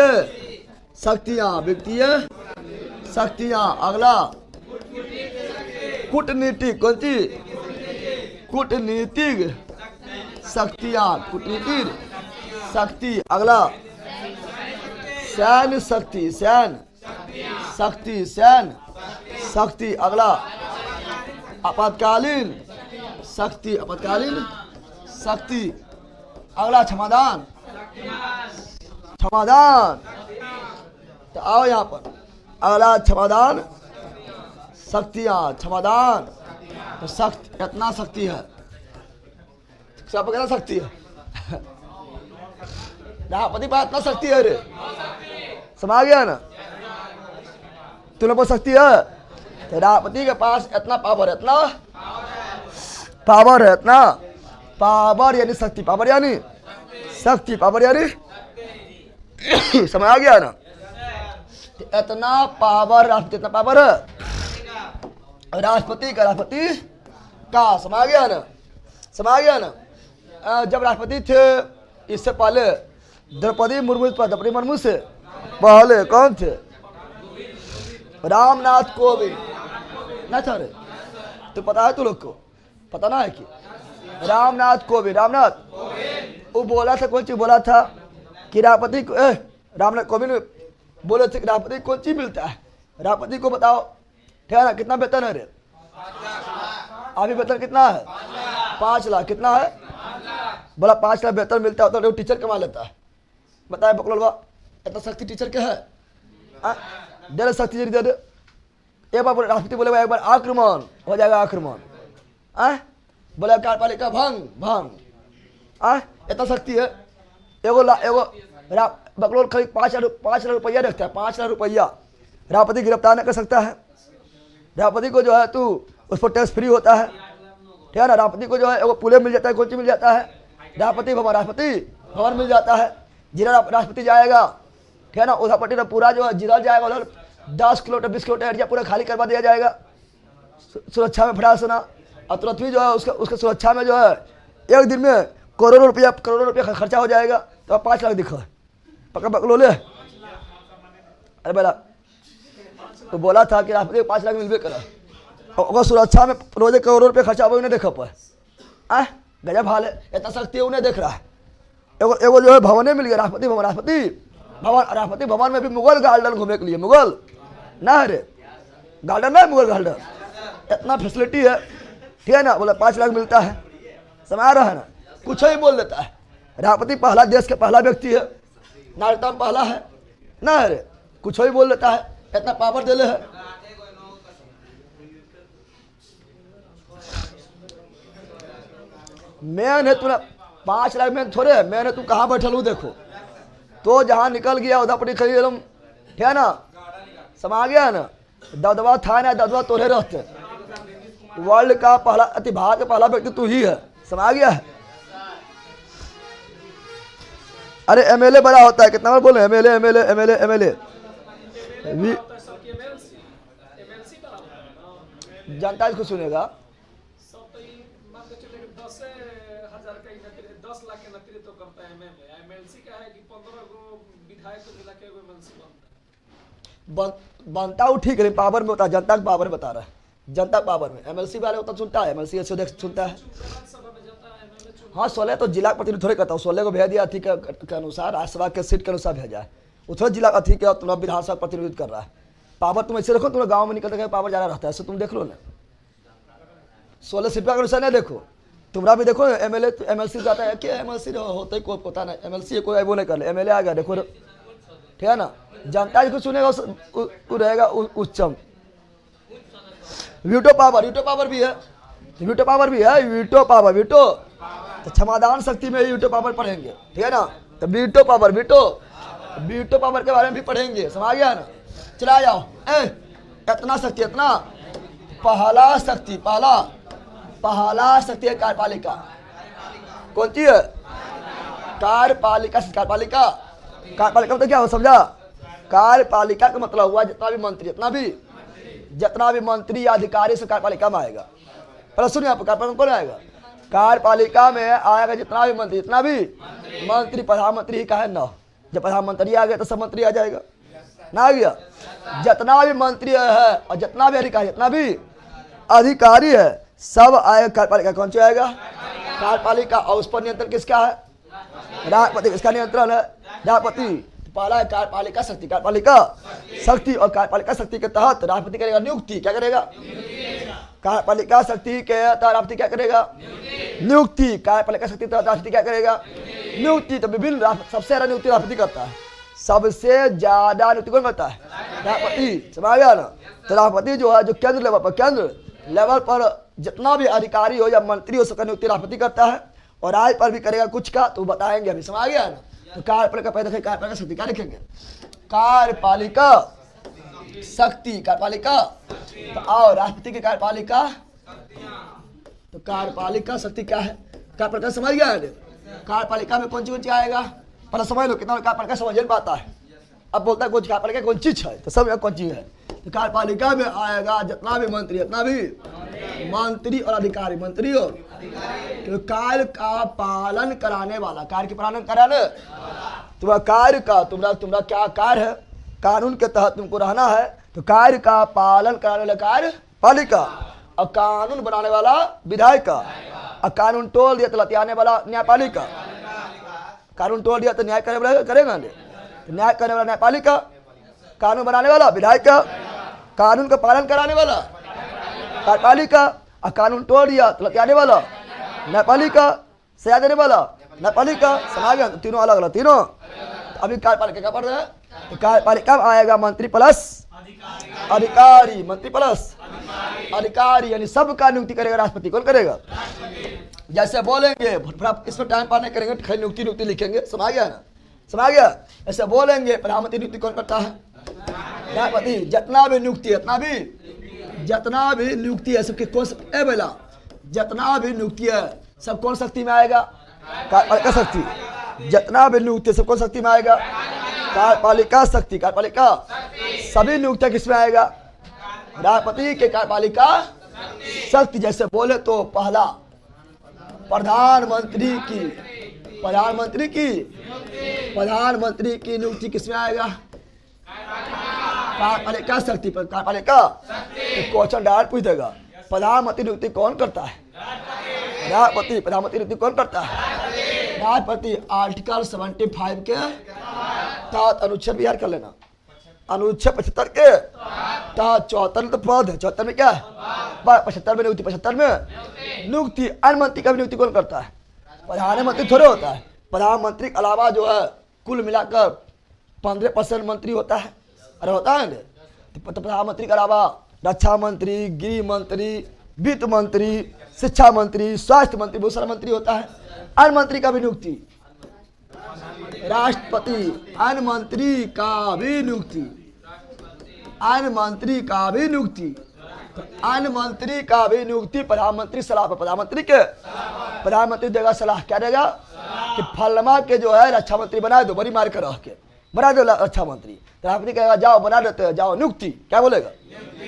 शक्तियां, वित्तीय शक्तियां, अगला कूटनीतिक, कौन सी, कूटनीतिक शक्तियां, कूटनीतिक शक्ति, अगला सैन्य शक्ति, सैन्य शक्ति, सैन्य शक्ति, अगला आपातकालीन शक्ति, आपातकालीन शक्ति, अगला क्षमादान, क्षमादान। तो आओ यहाँ पर, अगला क्षमादान शक्तियाँ, क्षमादान। तो शक्ति इतना शक्ति है, सब कितना शक्ति है, राष्ट्रपति पास इतना शक्ति है रे, समझ गया ना, तुम्हें बहुत शक्ति है। तो राष्ट्रपति के पास इतना पावर है, इतना पावर है, इतना पावर यानी शक्ति, पावर यानी शक्ति, पावर यानी समझ आ गया ना। इतना पावर राष्ट्रपति, इतना पावर है राष्ट्रपति का, राष्ट्रपति का, समझ गया ना, समझ गया ना। जब राष्ट्रपति थे इससे पहले द्रौपदी मुर्मू, द्रौपदी मुर्मू से पहले कौन थे, रामनाथ कोविंद ना था रे, तो पता है तू लोग को, पता ना है कि रामनाथ कोविंद, रामनाथ वो बोला था, कौन चीज बोला था कि राष्ट्रपति को, रामनाथ कोविंद बोले थे कि राष्ट्रपति को कौन चीज मिलता है, राष्ट्रपति को बताओ, ठीक है ना, कितना वेतन है रे, अभी वेतन कितना है, 5 लाख, कितना है, बोला 5 लाख वेतन मिलता है, तो टीचर कमा लेता है। बताए बकलोलवा, इतना शक्ति टीचर क्या है, दे दे शक्ति दे दे। एक बार राष्ट्रपति बोले एक बार आक्रमण हो जाएगा, आक्रमण, बोले कार्यपालिका भंग, भंग, इतना शक्ति है। एगो बकलोल खाली 5 लाख रुपया रखता है, 5 लाख रुपया राष्ट्रपति गिरफ्तार नहीं कर सकता है। राष्ट्रपति को जो है तू उस पर टैक्स फ्री होता है, ठीक है ना। राष्ट्रपति को जो है एगो पुले मिल जाता है, कौन सी मिल जाता है, राष्ट्रपति भवन मिल जाता है। जिला राष्ट्रपति जाएगा, ठीक है ना, उधर पट्टी पूरा जो है जिला जाएगा, उधर 10 किलोमीटर 20 किलोमीटर एरिया पूरा खाली करवा दिया जाएगा, सुरक्षा में फटा सुना। और तुरंत भी जो है उसके सुरक्षा में जो है 1 दिन में करोड़ों रुपया खर्चा हो जाएगा। तो 5 लाख दिखा पकड़ ले। अरे बेला तो बोला था कि राष्ट्रपति को 5 लाख मिलबे करा, और सुरक्षा में रोजे करोड़ों रुपये खर्चा हो, उन्हें देखा पाए, गजब हाल है, इतना शक्ति है, उन्हें देख रहा है। एगो जो है भवन मिल गया, राष्ट्रपति भवन, राष्ट्रपति भवन में भी मुगल गार्डन घूमने के लिए, मुगल ना है रे, गार्डन ना, मुगल गार्डन, इतना फैसिलिटी है, ठीक है ना। बोले 5 लाख मिलता है, समझ रहा है ना, कुछ ही बोल देता है। राष्ट्रपति पहला देश का पहला व्यक्ति है, नागरिकता में पहला है ना। अरे कुछ ही बोल लेता है, इतना पावर दे ले है। मैन है तुम्हें 5 लाख में थोड़े है, मैंने तुम कहाँ बैठल हूँ देखो, तो जहाँ निकल गया उधर पड़ी खड़ी एकदम, ठीक है ना, समा गया ना। दबदबा था ना, दबदबा तोड़े रहते। वर्ल्ड का पहला, अति भारत का पहला व्यक्ति तू ही है, समा गया है। अरे एमएलए बड़ा होता है, कितना बार बोले एमएलए एमएलए एमएलए एमएलए। जनता इसको सुनेगा। बनता हूँ ठीक है, पावर में होता है, जनता का पावर बता रहा है, जनता पावर में। एमएलसी वाले होता सुनता है, एमएलसी सुनता है। हाँ 16 तो जिला प्रतिनिधि थोड़े करता हूँ, 16 को भेज दिया अथी के अनुसार, राज्यसभा के सीट के अनुसार भेजा है, वो थोड़ा जिला अथी के तुम्हारा विधानसभा प्रतिनिधित्व कर रहा है। पावर तुम ऐसे रखो, तुम्हारे गाँव में निकलते पावर ज़्यादा रहता है, ऐसे तुम देख लो ना। 16 सीट के अनुसार नहीं देखो, तुम्हारा भी देखो। एमएलए एमएलसी जाता है क्या, एमएलसी होता ही कोई पता नहीं, एमएलसी कोई वो नहीं कर ले, एमएलए आ गया देखो, ठीक है ना। जनता जिसको सुनेगा वो रहेगा उच्चम। वीटो पावर, वीटो पावर भी है, वीटो पावर भी है, वीटो पावर, वीटो तो क्षमादान शक्ति में वीटो पावर पढ़ेंगे, ठीक है ना। तो वीटो पावर, वीटो पावर के बारे में भी पढ़ेंगे, समझ गया ना। चला जाओ, इतना शक्ति, इतना पहला शक्ति, पहला शक्ति है कार्यपालिका। कौन सी है? कार्यपालिका। कार्यपालिका, कार्यपालिका मतलब क्या हो समझा? कार्यपालिका का मतलब हुआ जितना भी मंत्री या अधिकारी से कार्यपालिका में आएगा। पर सुनिए, आप कार्यपालिका कौन आएगा? कार्यपालिका में आएगा जितना भी मंत्री, प्रधानमंत्री ही का है ना। जब प्रधानमंत्री आ गया तो सब मंत्री आ जाएगा ना, आ गया। जितना भी मंत्री है और जितना भी अधिकारी है सब आएगा कार्यपालिका। कौन सी आएगा? कार्यपालिका। और उस पर नियंत्रण किसका है? राष्ट्रपति। किसका नियंत्रण है? राष्ट्रपति। पहला है कार्यपालिका शक्ति, कार्यपालिका शक्ति। और कार्यपालिका शक्ति के तहत राष्ट्रपति करेगा नियुक्ति। क्या करेगा? कार्यपालिका शक्ति के तहत राष्ट्रपति क्या करेगा? नियुक्ति। कार्यपालिका शक्ति के तहत राष्ट्रपति क्या करेगा? नियुक्ति। तो विभिन्न सबसे ज्यादा नियुक्ति राष्ट्रपति करता है, सबसे ज्यादा नियुक्ति कौन करता है? राष्ट्रपति। समझ गया ना। तो राष्ट्रपति जो है, जो केंद्र लेवल पर जितना भी अधिकारी हो या मंत्री हो सबका नियुक्ति राष्ट्रपति करता है। और राज्य पर भी करेगा कुछ का, तो बताएंगे अभी। समझ गया ना। तो कार्यपालिका पहले देखें, कार्यपालिका शक्ति क्या लिखेंगे? कार्यपालिका शक्ति, कार्यपालिका। तो और राष्ट्रपति की कार्यपालिका, तो कार्यपालिका शक्ति क्या है? कार्यपालिका समझ गया है। कार्यपालिका में कौन सी आएगा? पहले समझ लो, कितना कार्यपालिका समझ नहीं पाता है। अब बोलता है कार्यपालिका कौन चीज है, तो सब कौन चीज है। तो कार्यपालिका में आएगा जितना भी मंत्री और अधिकारी, मंत्री और तो कार्य का पालन कराने वाला, कार्य के पालन कराने। तुम्हारा कार्य का, तुम्हारा क्या कार्य है? कानून के तहत तुमको रहना है, तो कार्य का पालन कराने वाला कार्यपालिका। और कानून बनाने वाला विधायिका। और कानून तोड़ दिया तो लतियाने वाला न्यायपालिका। कानून तोड़ दिया तो न्याय करने वाला करेगा, तो न्याय करने वाला न्यायपालिका। कानून बनाने वाला विधायिका। कानून का पालन कराने वाला कार्यपालिका। और कानून तोड़ दिया तो लतियाने वाला न्यायपालिका। सजा देने वाला न्यायपालिका। समझ गया? तीनों अलग अलग, तीनों। तो अभी कार्यपालिका क्या पढ़ रहे हैं? तो कार्यपालिका में आएगा मंत्री प्लस अधिकारी, मंत्री प्लस अधिकारी, यानी सबका नियुक्ति करेगा राष्ट्रपति। कौन करेगा? जैसे बोलेंगे, इसमें टाइम पार नहीं करेंगे, खाली नियुक्ति लिखेंगे। समझ गया ना? समझ गया? ऐसे बोलेंगे, प्रधानमंत्री नियुक्ति कौन करता है? राष्ट्रपति। जितना भी नियुक्ति है सबके कौन सा बोला? जितना भी नियुक्ति है सब कौन शक्ति में आएगा? कार्यपालिका शक्ति। जितना भी नियुक्ति सब कौन शक्ति में आएगा? कार्यपालिका शक्ति, कार्यपालिका। सभी नियुक्ति किसमें आएगा? राष्ट्रपति के कार्यपालिका शक्ति। जैसे बोले तो पहला प्रधानमंत्री की नियुक्ति किसमें आएगा? कार्यपालिका शक्ति पर, कार्यपालिका। तो क्वेश्चन डायरेक्ट पूछ देगा, प्रधानमंत्री नियुक्ति कौन करता है? राष्ट्रपति। प्रधानमंत्री नियुक्ति कौन करता है? राष्ट्रपति। आर्टिकल 75 के तहत अनुच्छेद भी याद कर लेना। अनुच्छेद 75 के तहत 74 पद है, 74 में क्या है? 75 में नियुक्ति, 75 में नियुक्ति। अन्य मंत्री का भी नियुक्ति कौन करता है? प्रधानमंत्री थोड़े होता है, प्रधानमंत्री के अलावा जो है कुल मिलाकर 15% मंत्री होता है। अरे होता है ना, तो प्रधानमंत्री के अलावा रक्षा मंत्री, गृह मंत्री, वित्त मंत्री, शिक्षा मंत्री, स्वास्थ्य मंत्री, बहुत सारा मंत्री होता है। अन्य मंत्री का भी नियुक्ति राष्ट्रपति, अन्य मंत्री का भी नियुक्ति, अन्य मंत्री का भी नियुक्ति, अन्य मंत्री का भी नियुक्ति प्रधानमंत्री सलाह पर। प्रधानमंत्री देगा सलाह, क्या देगा कि फलमा के जो है रक्षा मंत्री बना दो, बड़ी मार कर रह के बना दो रक्षा मंत्री। प्रधानमंत्री कहेगा जाओ बना देते हैं, जाओ नियुक्ति, क्या बोलेगा?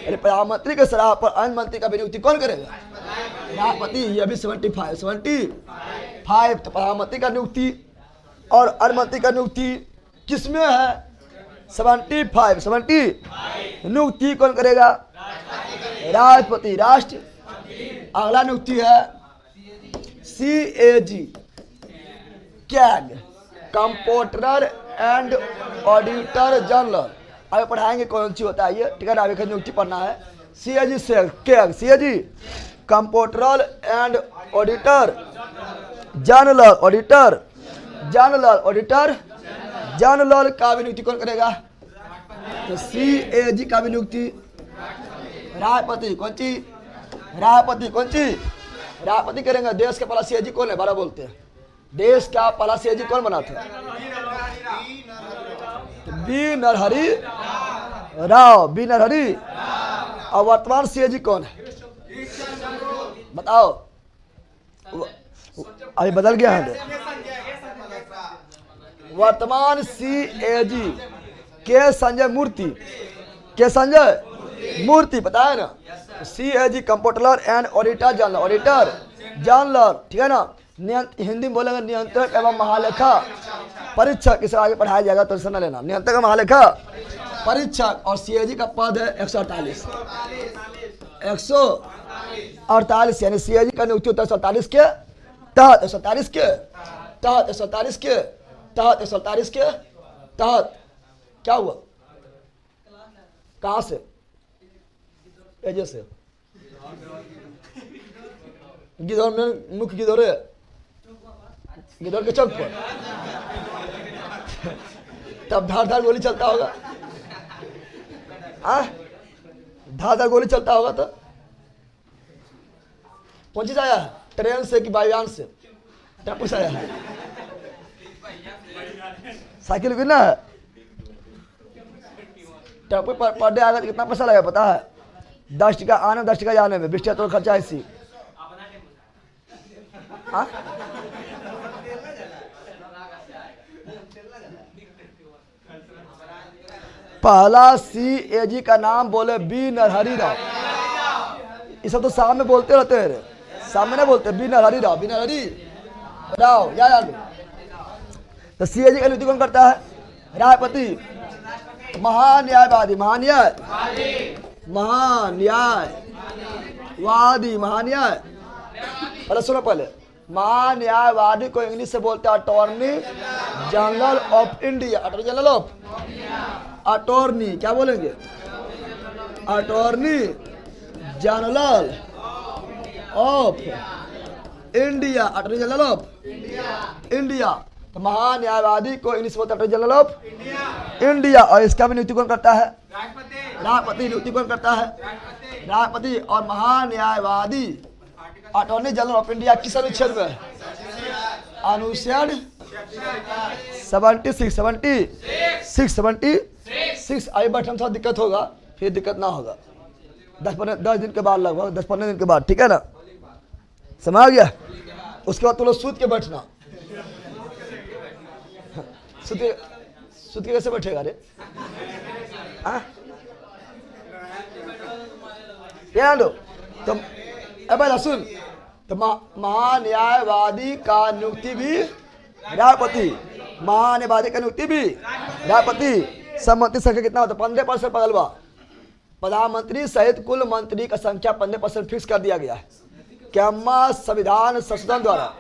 अरे प्रधानमंत्री के सलाह पर अन्य मंत्री का भी नियुक्ति कौन करेगा? राष्ट्रपति। ये भी 75 तो प्रधानमंत्री का नियुक्ति और अन्य मंत्री का नियुक्ति किसमें है? 75 नियुक्ति कौन करेगा? राष्ट्रपति, राष्ट्र। अगला नियुक्ति है CAG, CAG, comptroller and auditor general. आगे पढ़ाएंगे कौन सी होता है ये, ठीक है ना? अभी नियुक्ति पढ़ना है। CAG से CAG, CAG comptroller and auditor general, auditor general का भी नियुक्ति कौन करेगा? तो CAG का भी नियुक्ति राष्ट्रपति। कौन सी राष्ट्रपति करेंगे। देश का पहला CAG कौन है? 12 बोलते हैं। देश का पहला CAG कौन बना था? बी नरहरि और वर्तमान CAG कौन है बताओ? अभी बदल गया है। वर्तमान CAG के संजय मूर्ति, पता है ना? CAG comptroller and auditor general, ठीक है ना? हिंदी में बोलेंगे नियंत्रक एवं महालेखा परीक्षक। इसे आगे पढ़ाया जाएगा तो न लेना। नियंत्रक एवं महालेखा परीक्षक। और CAG का पद है 148 यानी CAG का नियुक्ति होता है 148 के तहत। 148 के तहत क्या हुआ? कहां से? एजे से। गिदौर में मुख्य गिदौर है, गिदौर के चौक पर तब धार गोली चलता होगा। धार गोली चलता होगा तो कौन चीज आया है? ट्रेन से कि वायुयान से? टेम्पो से आया है? साइकिल भी ना है? टेम्पो पर डे आएगा तो कितना पैसा लगेगा पता है? 10 टका आने 10 टका जाने में, 20 टका तो खर्चा इसी। पहला CAG का नाम बोले बी नरहरि राव। ये सब तो सामने बोलते रहते हैं, सामने बोलते बी नरहरि राव याद। तो CAG का नियुक्ति कौन करता है? राष्ट्रपति। महान्यायवादी, पहले सुनो, पहले महान्यायवादी को इंग्लिश से बोलते हैं attorney general of India. Attorney क्या बोलेंगे? Attorney general of India, attorney general of India. तो महान्यायवादी को इंग्लिश बोलते हैं अटॉर्नी जनरल ऑफ इंडिया। और इसका भी नियुक्ति कौन करता है? राष्ट्रपति। नियुक्ति कौन करता है? राष्ट्रपति। और महान्यायवादी अटॉर्नी जनरल ऑफ इंडिया किस अनुच्छेद में? अनुच्छेद 76। आई बैठने थोड़ा दिक्कत होगा, फिर दिक्कत ना होगा। 10 दिन के बाद, लगभग 10-15 दिन के बाद, ठीक है ना? समझ गया? उसके बाद तुम लोग सूत के बैठना। सूत के कैसे बैठेगा रे? तो अब सुन, तो महान्यायवादी का नियुक्ति भी राष्ट्रपति, महान्यायवादी का नियुक्ति भी राष्ट्रपति। सम्मति संख्या कितना होता है? 15% बदलवा। प्रधानमंत्री सहित कुल मंत्री का संख्या 15% फिक्स कर दिया गया है। क्या संविधान संशोधन द्वारा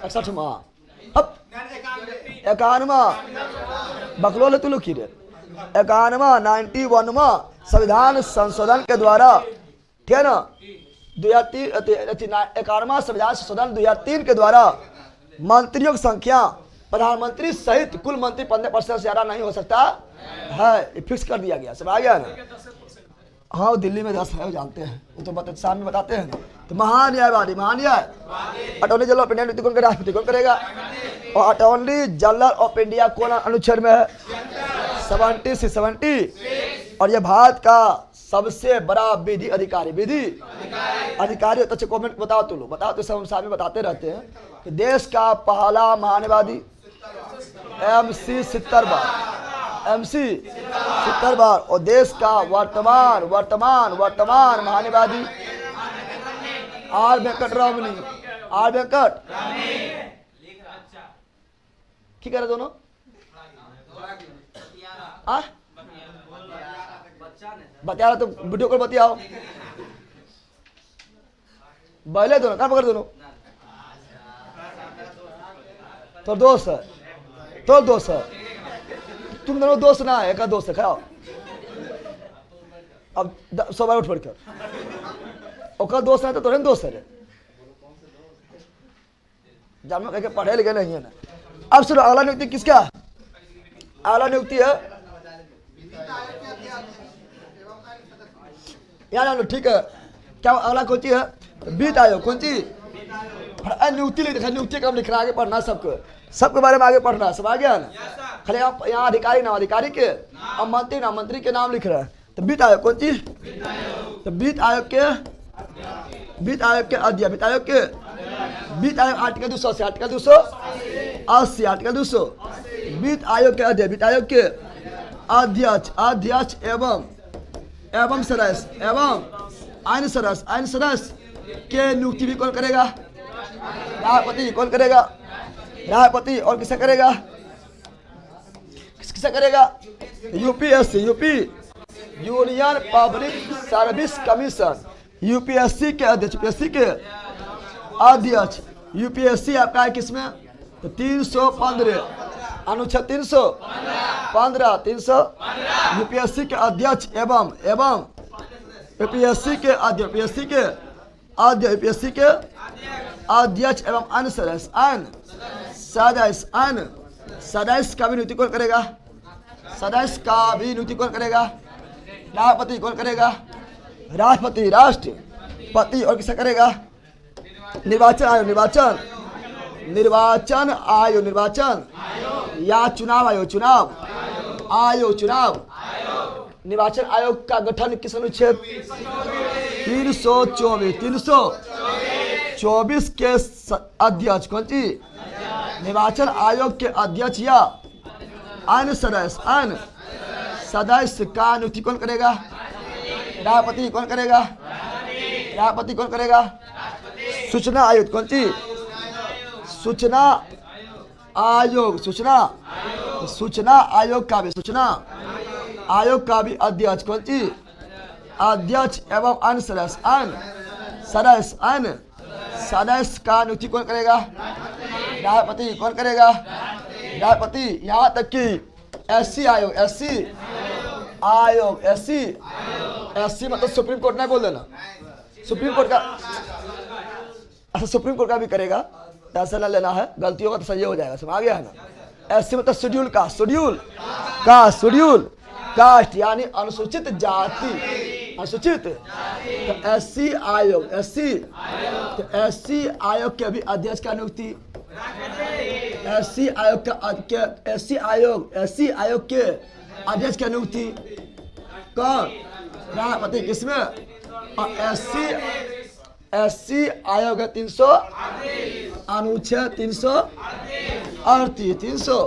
61वां 91वां संविधान संशोधन के द्वारा, ठीक है ना? 91वां संविधान संशोधन 2003 के द्वारा मंत्रियों की संख्या प्रधानमंत्री सहित कुल मंत्री 15% से ज्यादा नहीं हो सकता है, फिक्स कर दिया गया। सब आ गया ना। हाँ दिल्ली में 10 है, वो जानते हैं, वो तो सामने बताते हैं ना। तो महान्यायवादी, महान्याय अटॉर्नी जनरल ऑफ इंडिया नियुक्ति कौन करेगा? राष्ट्रपति कौन करेगा? और अटॉर्नी जनरल ऑफ इंडिया कौन अनुच्छेद में है? 70। और ये भारत का सबसे बड़ा विधि अधिकारी, विधि अधिकारी। तो अच्छा कमेंट बताओ, तो लो बताओ, तो सब सामने बताते रहते हैं कि देश का पहला महान्यायवादी MC 70 बार, MC 70 बार। और देश का वर्तमान महान्यायवादी R वेंकटरमणी, R वेंकट। ठीक है दोनों। बतिया तो वीडियो कॉल बतियाओ। बहले दोनों कहाँ पकड़ दोनों? तो दोस्त है, तो दोस्त है। तुम दोनों दोस्त ना है, एक दोस्त है। खाओ अब 100 बार उठ पड़कर। ओका दोस्त है तो तोरे दोस्त है। जानवर कह के पढ़े लिखे नहीं है ना। अब सुनो अगला नियुक्ति किसका? अगला नियुक्ति है यार, ठीक है। क्या अगला कौन सी है? वित्त आयोग। कौन सी? नियुक्ति लिख रहा है, नियुक्ति कब लिख रहा है? आगे पढ़ना सबके बारे में आगे पढ़ना। सब आ गया ना। खाली आप यहाँ अधिकारी नाम अधिकारी के और मंत्री नाम मंत्री के नाम लिख रहा है। तो वित्त आयोग कौन सी? तो वित्त आयोग के अध्यक्ष, वित्त आयोग आर्टिकल 200 से आर्टिकल 280, आर्टिकल 200। वित्त आयोग के अध्यक्ष, वित्त आयोग के अध्यक्ष एवं सदस्य आइन सदस्य के नियुक्ति भी कौन करेगा? राष्ट्रपति। कौन करेगा? राष्ट्रपति। और किसे करेगा? किसे करेगा? UPSC, union public service commission, UPSC के अध्यक्ष, UPSC आपका है किसमें? तो 315 अनुच्छेद 315 UPSC के अध्यक्ष एवं UPSC के अध्यक्ष एवं अन्य सदस्य का भी नियुक्ति कौन करेगा? सदस्य का भी नियुक्ति कौन करेगा? राष्ट्रपति। कौन करेगा? राष्ट्रपति, राष्ट्रपति। और किसे करेगा? निर्वाचन आयोग या चुनाव आयोग। निर्वाचन आयोग का गठन किस अनुच्छेद? 324 के अध्यक्ष। कौन सी? निर्वाचन आयोग के अध्यक्ष या अन्य सदस्य का नियुक्ति कौन करेगा? राष्ट्रपति। कौन करेगा? राष्ट्रपति। कौन करेगा? सूचना आयोग। कौन सी? सूचना आयोग का भी अध्यक्ष। कौन सी? अध्यक्ष एवं अन्य सदस्य का नियुक्ति कौन करेगा? राष्ट्रपति। कौन करेगा? राष्ट्रपति। यहाँ तक कि SC मतलब सुप्रीम कोर्ट नहीं बोल देना, सुप्रीम कोर्ट का। अच्छा सुप्रीम कोर्ट का भी करेगा, ऐसा ना लेना है, गलती होगा तो सही हो जाएगा। समझ आ गया है ना। SC मतलब शेड्यूल कास्ट यानी अनुसूचित जाति, अनुसूचित। तो SC आयोग के भी अध्यक्ष का नियुक्ति, SC आयोग के अध्यक्ष का नियुक्ति कौन? राष्ट्रपति। किसमें? और SC आयोग है 300 अनुच्छेद 338।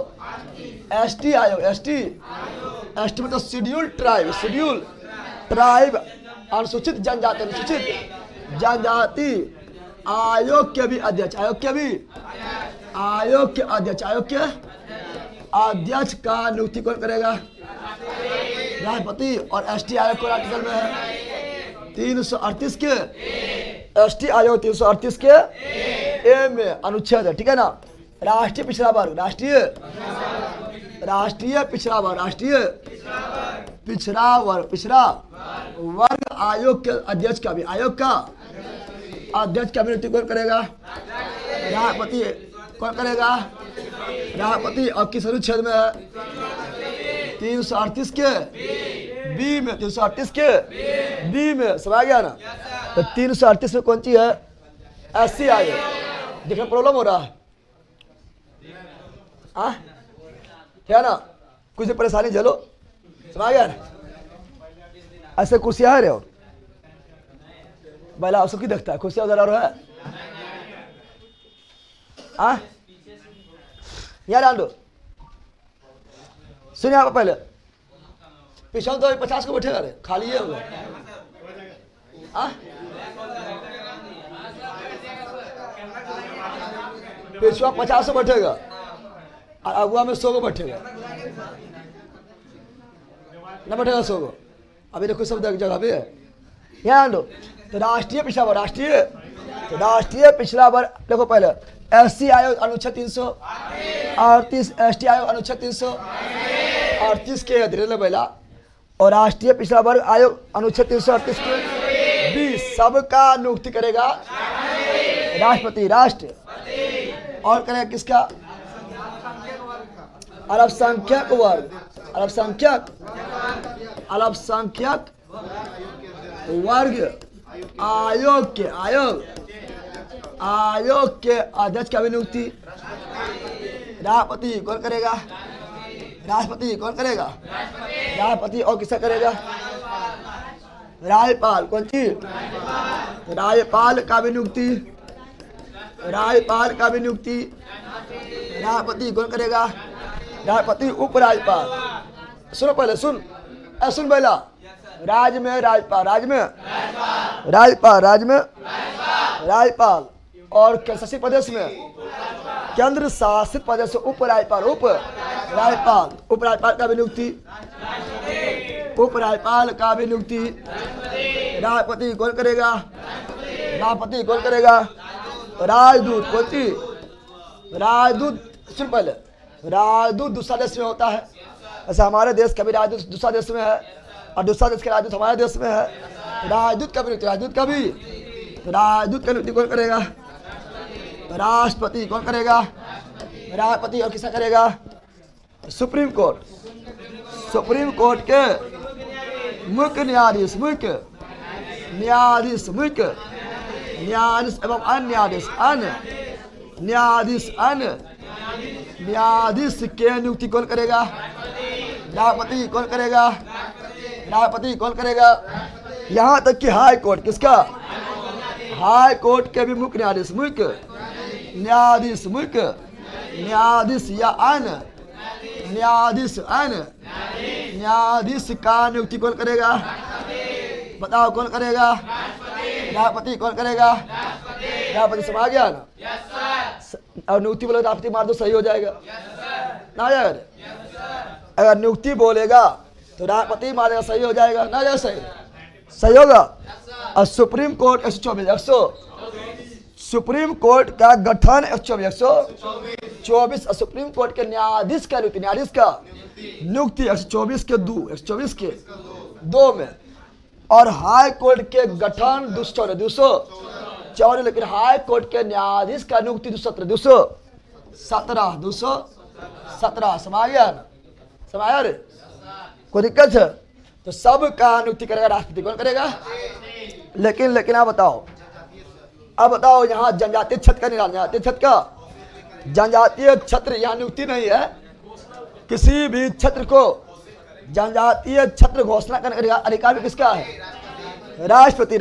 ST आयोग, ST मतलब शेड्यूल ट्राइब अनुसूचित जनजाति आयोग के भी अध्यक्ष, आयोग के अध्यक्ष का नियुक्ति कौन करेगा? राष्ट्रपति। और ST आयोग को आर्टिकल में है 338 के, ST आयोग 338 के ए में अनुच्छेद है। ठीक है ना। राष्ट्रीय पिछड़ा वर्ग, पिछड़ा वर्ग आयोग के अध्यक्ष का भी, नियुक्ति कौन करेगा? राष्ट्रपति। कौन करेगा? राष्ट्रपति। और किस अनुच्छेद में है? 338 के बी में, 338 के बी में, समझ गया ना? तो 338 में कौन सी है? SC आयोग। देखने प्रॉब्लम हो रहा है क्या ना? कुछ भी परेशानी झेलो, समझ गया ना? ऐसे कुर्सियां है रे, और बैला उसको की देखता है, कुर्सियां उधर और है यार आंडो। सुनिए आप पहले, पीछे तो 50 को बैठेगा रे, खाली है वो। पिछुआ 50 को बैठेगा और अगुआ में 100 को बैठेगा, ना बैठेगा 100 को। अभी देखो सब जगह पे है यहाँ आंडो। तो राष्ट्रीय पिछड़ा वर्ग, राष्ट्रीय पिछड़ा वर्ग देखो पहले, SC आयोग अनुच्छेद 338, ST आयोग अनुच्छेद 338 के धीरे पहला, और राष्ट्रीय पिछड़ा वर्ग आयोग अनुच्छेद 338 के 20 सबका नियुक्ति करेगा राष्ट्रपति, राष्ट्र। और करेगा किसका? अल्पसंख्यक वर्ग, अल्पसंख्यक वर्ग आयोग के अध्यक्ष का भी नियुक्ति राष्ट्रपति कौन करेगा? राष्ट्रपति कौन करेगा? राष्ट्रपति। और किसका करेगा? राज्यपाल। कौन सी? राज्यपाल का भी नियुक्ति, राज्यपाल का भी नियुक्ति राष्ट्रपति कौन करेगा? राष्ट्रपति। उपराज्यपाल। सुनो पहले, सुन पहला, राज्य में राज्यपाल, राज्य में राज्यपाल, और शासित प्रदेश में, केंद्र शासित प्रदेश में उपराज्यपाल, उपराज्यपाल का भी नियुक्ति, उपराज्यपाल का भी नियुक्ति राष्ट्रपति कौन करेगा? राष्ट्रपति कौन करेगा? राजदूत। कौन सी? राजदूत। सुन पहले, राजदूत दूसरा देश में होता है, ऐसा हमारे देश का भी राजदूत दूसरा देश में है, और दूसरा देश का राजदूत हमारे देश में है। राजदूत का भी नियुक्ति, राजदूत का नियुक्ति कौन करेगा? राष्ट्रपति। कौन करेगा? राष्ट्रपति। और किसका करेगा? सुप्रीम कोर्ट के मुख्य न्यायाधीश, एवं अन्य न्यायाधीश के नियुक्ति कौन करेगा? राष्ट्रपति। कौन करेगा? राष्ट्रपति। कौन करेगा? यहाँ तक कि हाई कोर्ट, किसका? हाई कोर्ट के भी मुख्य न्यायाधीश या अन्य न्यायाधीश का नियुक्ति कौन करेगा? बताओ कौन करेगा? राष्ट्रपति। कौन करेगा? राष्ट्रपति। समझ गया ना? और नियुक्ति बोले राष्ट्रपति मार दो, सही हो जाएगा ना? आ जाएगा? अगर नियुक्ति बोलेगा तो राष्ट्रपति मारेगा, सही हो जाएगा ना? जाएगा? सही होगा। और सुप्रीम कोर्ट 124 सुप्रीम कोर्ट का गठन 124 सुप्रीम कोर्ट के न्यायाधीश का नियुक्ति 124 के 2 में, और हाई कोर्ट के गठन 214, लेकिन हाई कोर्ट के न्यायाधीश का नियुक्ति 217 समाया रे, कोई दिक्कत है? तो सब का नियुक्ति करेगा राष्ट्रपति। कौन करेगा? लेकिन आप बताओ, यहाँ जनजातीय क्षेत्र का निराल, जनजातीय क्षेत्र यहाँ नियुक्ति नहीं है। किसी भी क्षेत्र को जनजातीय क्षेत्र घोषणा करने का अधिकार भी किसका है? राष्ट्रपति।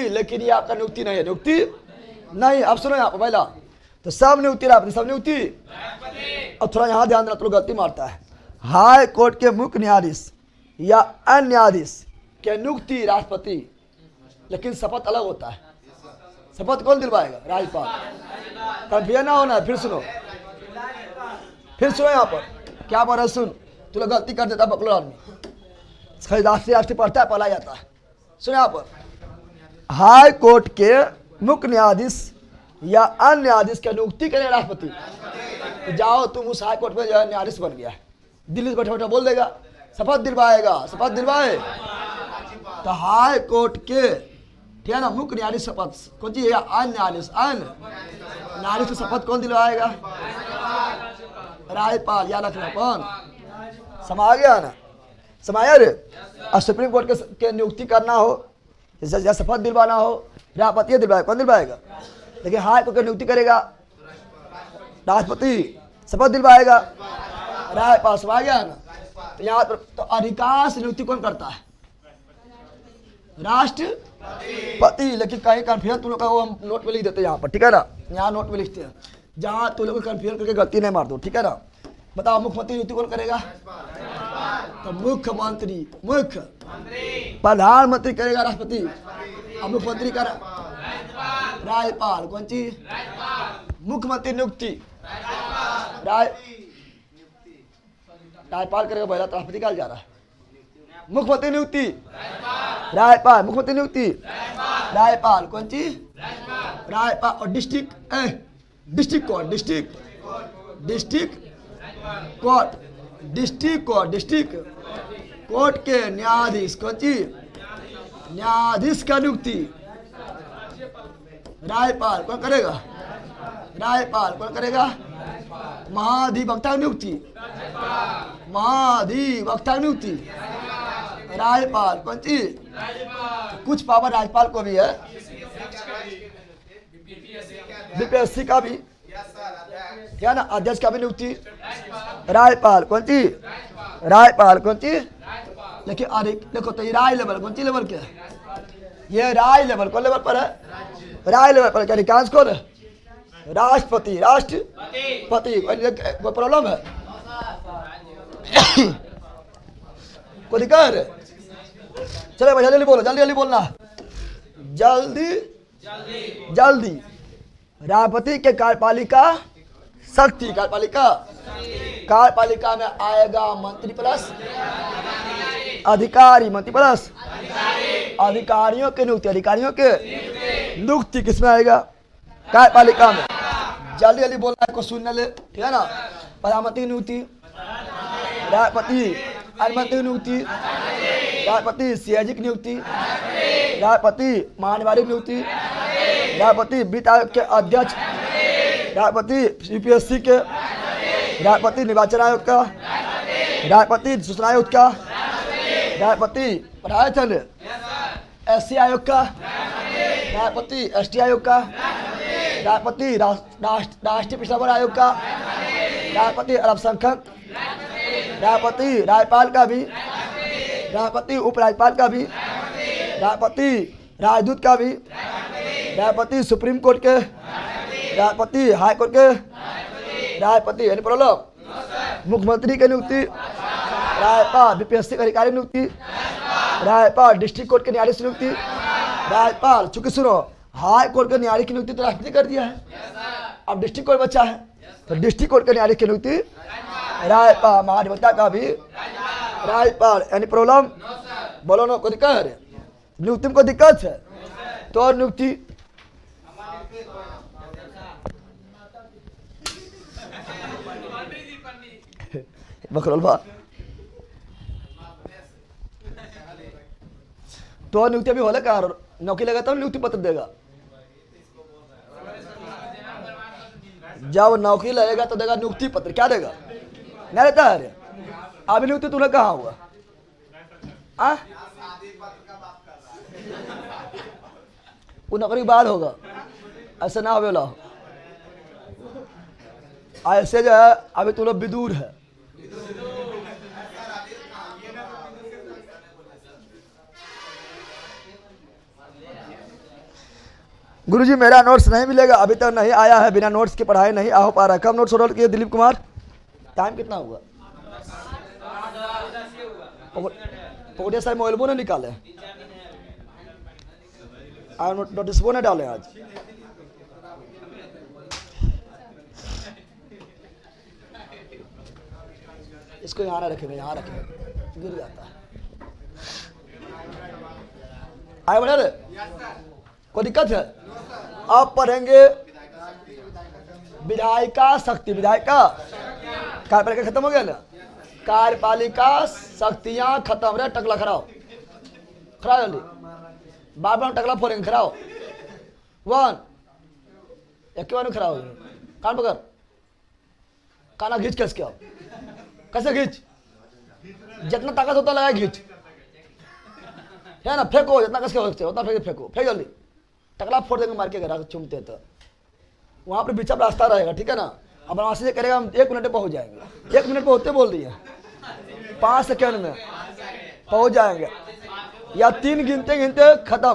लेकिन ये आपका नियुक्ति नहीं। अब सुनो यहाँ पर पहला, तो सब नियुक्ति राष्ट्रपति, और थोड़ा यहाँ ध्यान देना, तो गलती मारता है। हाई कोर्ट के मुख्य न्यायाधीश या अन्य न्यायाधीश के नियुक्ति राष्ट्रपति, लेकिन शपथ अलग होता है। शपथ कौन दिलवाएगा? राज्यपाल। कंफ्यूजन ना होना है। फिर सुनो यहाँ पर क्या बोल रहा है, सुन। तू गलती कर देता बकलो आदमी, राष्ट्रीय पढ़ता है, पढ़ा जाता है। सुनो यहाँ पर, हाई कोर्ट के मुख्य न्यायाधीश या अन्य न्यायाधीश की नियुक्ति करेगा राष्ट्रपति। तो जाओ तुम उस हाई कोर्ट में जो है न्यायाधीश बन गया, दिल्ली से बैठा बोल देगा, शपथ दिलवाए। तो हाई कोर्ट के, ठीक है ना, मुख्य न्यायाधीश शपथ कौन सी? अन्य नारी से शपथ कौन दिलवाएगा? राज्यपाल। याद रखना कौन? समा गया ना? समाया रे। और सुप्रीम कोर्ट के नियुक्ति करना हो, जैसे शपथ दिलवाना हो, राष्ट्रपति दिलवाएगा। कौन दिलवाएगा? लेकिन हाई कोर्ट की नियुक्ति करेगा राष्ट्रपति, शपथ दिलवाएगा राज्यपाल। समा गया ना? तो यहाँ पर तो अधिकांश नियुक्ति कौन करता है? राष्ट्रपति। लेकिन कहीं कन्फ्यूजन तुम लोग का वो हम नोट में लिख देते हैं यहाँ पर, ठीक है ना? यहाँ नोट में लिखते हैं, जहाँ तुम लोग कन्फ्यूजन करके गलती नहीं मार दो, ठीक है ना? बताओ मुख्यमंत्री नियुक्ति कौन करेगा? तो मुख्यमंत्री। मुख्य प्रधानमंत्री करेगा राष्ट्रपति, और मुख्यमंत्री का राज्यपाल। कौन चीज? मुख्यमंत्री नियुक्ति राज्यपाल करेगा, पहला राष्ट्रपति का जा रहा है। मुख्यमंत्री नियुक्ति राज्यपाल, मुख्यमंत्री नियुक्ति राज्यपाल। कौन चीज? राज्यपाल। और district district court, district court, district court, district court के न्यायाधीश। कौन चीज? न्यायाधीश का नियुक्ति राज्यपाल। कौन करेगा? राज्यपाल। कौन करेगा? महाधिवक्ता नियुक्ति, महाधिवक्ता नियुक्ति राज्यपाल। कौन चीज? कुछ पावर राज्यपाल को भी है, बीपीएससी का भी क्या ना, अध्यक्ष का भी नियुक्ति राज्यपाल। कौन चीज? राज्यपाल। कौन चीज? लेकिन अरे देखो तो ये राय लेवल, कौन सी लेवल के है? ये राय लेवल। कौन लेवल पर है? राय लेवल पर। क्या अधिकांश कौन है? राष्ट्रपति। राष्ट्रपति। कोई प्रॉब्लम है? कोई दिक्कत है? चले भाई जल्दी बोलो, जल्दी जल्दी बोलना, जल्दी जल्दी। राष्ट्रपति के कार्यपालिका शक्ति, कार्यपालिका में आएगा मंत्री प्लस अधिकारी, मंत्री प्लस अधिकारियों के नियुक्ति, अधिकारियों के नियुक्ति किसमें आएगा? कार्यपालिका में। जल्दी जल्दी बोलना है, को सुनने ले, ठीक है ना? प्रधानमंत्री नियुक्ति राष्ट्रपति, मंत्री नियुक्ति राष्ट्रपति, सीएजी की नियुक्ति राष्ट्रपति, महानिवार्य नियुक्ति राष्ट्रपति, वित्त आयोग के अध्यक्ष राष्ट्रपति, यूपीएससी के राष्ट्रपति, निर्वाचन आयोग का राष्ट्रपति, सूचना आयोग का राष्ट्रपति, पढ़ाई एससी आयोग का राष्ट्रपति, एसटी आयोग का राष्ट्रपति, राष्ट्रीय पिछड़ा वर्ग आयोग का राष्ट्रपति, अल्पसंख्यक राष्ट्रपति, राज्यपाल का भी राष्ट्रपति, उपराज्यपाल का भी राष्ट्रपति, राजदूत का भी राष्ट्रपति, सुप्रीम कोर्ट के राष्ट्रपति, हाई कोर्ट के राष्ट्रपति। यानी प्रॉब्लम? मुख्यमंत्री की नियुक्ति राज्यपाल, बीपीएससी के अधिकारी नियुक्ति राज्यपाल, डिस्ट्रिक्ट कोर्ट के न्यायाधीश नियुक्ति राज्यपाल। चूंकि सुनो, हाई कोर्ट के न्यायाधीश की नियुक्ति तो राष्ट्रपति कर दिया है, अब डिस्ट्रिक्ट कोर्ट बचा है, तो डिस्ट्रिक्ट कोर्ट के न्यायाधीश की नियुक्ति राज्यपाल, महाधिवक्ता का भी राज्यपाल। यानी प्रॉब्लम? बोलो ना, कोई दिक्कत है? नियुक्ति में कोई दिक्कत है तो? और नियुक्ति बकरोलबा तो नियुक्ति अभी होले का नौकरी लगा तब नियुक्ति पत्र देगा। जब नौकरी लगेगा तो देगा नियुक्ति पत्र। क्या देगा? नहीं रहता है। अभी नियुक्ति तूने कहाँ हुआ? वो नौकरी के बाद होगा, ऐसे ना हो। ऐसे जो है अभी तू लोग विदूर है। गुरुजी मेरा नोट्स नहीं मिलेगा, अभी तक नहीं आया है, बिना नोट्स की पढ़ाई नहीं हो पा रहा है। कब नोट्स ऑर्डर किए दिलीप कुमार? टाइम कितना हुआ? पकड़िया साहब मोबाइल वो नहीं निकाले, नोटिस वो नहीं डाले आज। इसको यहाँ रखेंगे, यहाँ रखेंगे, गिर जाता है। आए बढ़ा रे, कोई दिक्कत है? अब पढ़ेंगे विधायिका शक्ति, विधायिका कार्यपालिका खत्म हो गया ना, कार्यपालिका शक्तियां खत्म रहे। टकला खराओ, खराओ जल्दी, बार बार टकला फोड़ेंगे, खराओ। 1 एक बार में खड़ा हो गया, कान पकड़, काना खींच कस के, कैसे खींच, जितना ताकत होता लगाए खींच, है ना, फेंको जितना कस के हो सकते उतना फेंको, फेंक जल्दी, टकला फोड़ देंगे मार के अगर चुमते तो वहां पर बीच रास्ता रहेगा, ठीक है ना। अब वहां से करेगा हम 1 मिनट में पहुंच जाएंगे, 1 मिनट में होते बोल दिए, 5 सेकेंड में पहुंच जाएंगे, या 3 गिनते गिनते खत्म,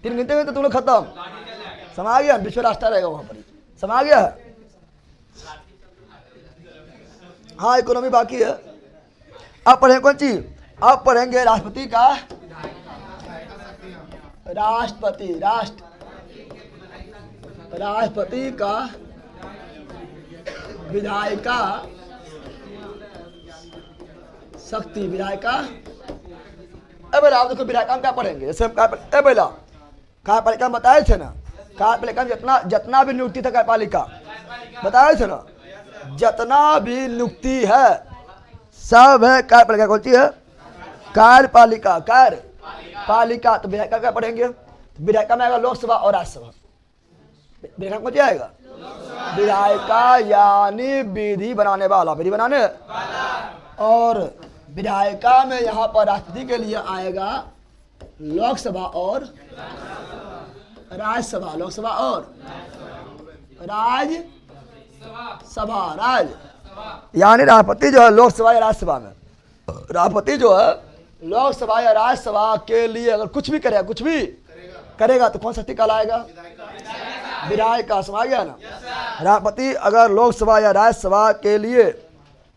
3 गिनते गिनते तुम लोग खत्म, समा गया, बीच में रास्ता रहेगा वहां पर, समा गया है। हाँ इकोनॉमी बाकी है। अब पढ़ेंगे कौन चीज, अब पढ़ेंगे राष्ट्रपति का, राष्ट्रपति, राष्ट्रपति का विधायिका शक्ति, विधायिका। अब आप देखो विधायिका में क्या पढ़ेंगे, जैसे हम पहला कार्यपालिका बताए थे ना, कार्यपालिका में जितना भी नियुक्ति था कार्यपालिका बताए थे ना, जितना भी नियुक्ति है सब है कार्यपालिका। कौन सी है, कार्यपालिका, कार्यपालिका। तो विधायिका क्या पढ़ेंगे, विधायिका में आएगा लोकसभा और राज्यसभा। विधायिका कौन सी आएगा, विधायिका यानी विधि बनाने वाला, विधि बनाने, और विधायिका में यहाँ पर राष्ट्रपति के लिए आएगा लोकसभा और राज्यसभा, लोकसभा और राज्यसभा, यानी राष्ट्रपति जो है लोकसभा या राज्यसभा में, राष्ट्रपति जो है लोकसभा या राज्यसभा के लिए अगर कुछ भी करेगा, कुछ भी करेगा तो कौन शक्ति कहलाएगा, विधायिका। समझ गया ना। राष्ट्रपति अगर लोकसभा या राज्यसभा के लिए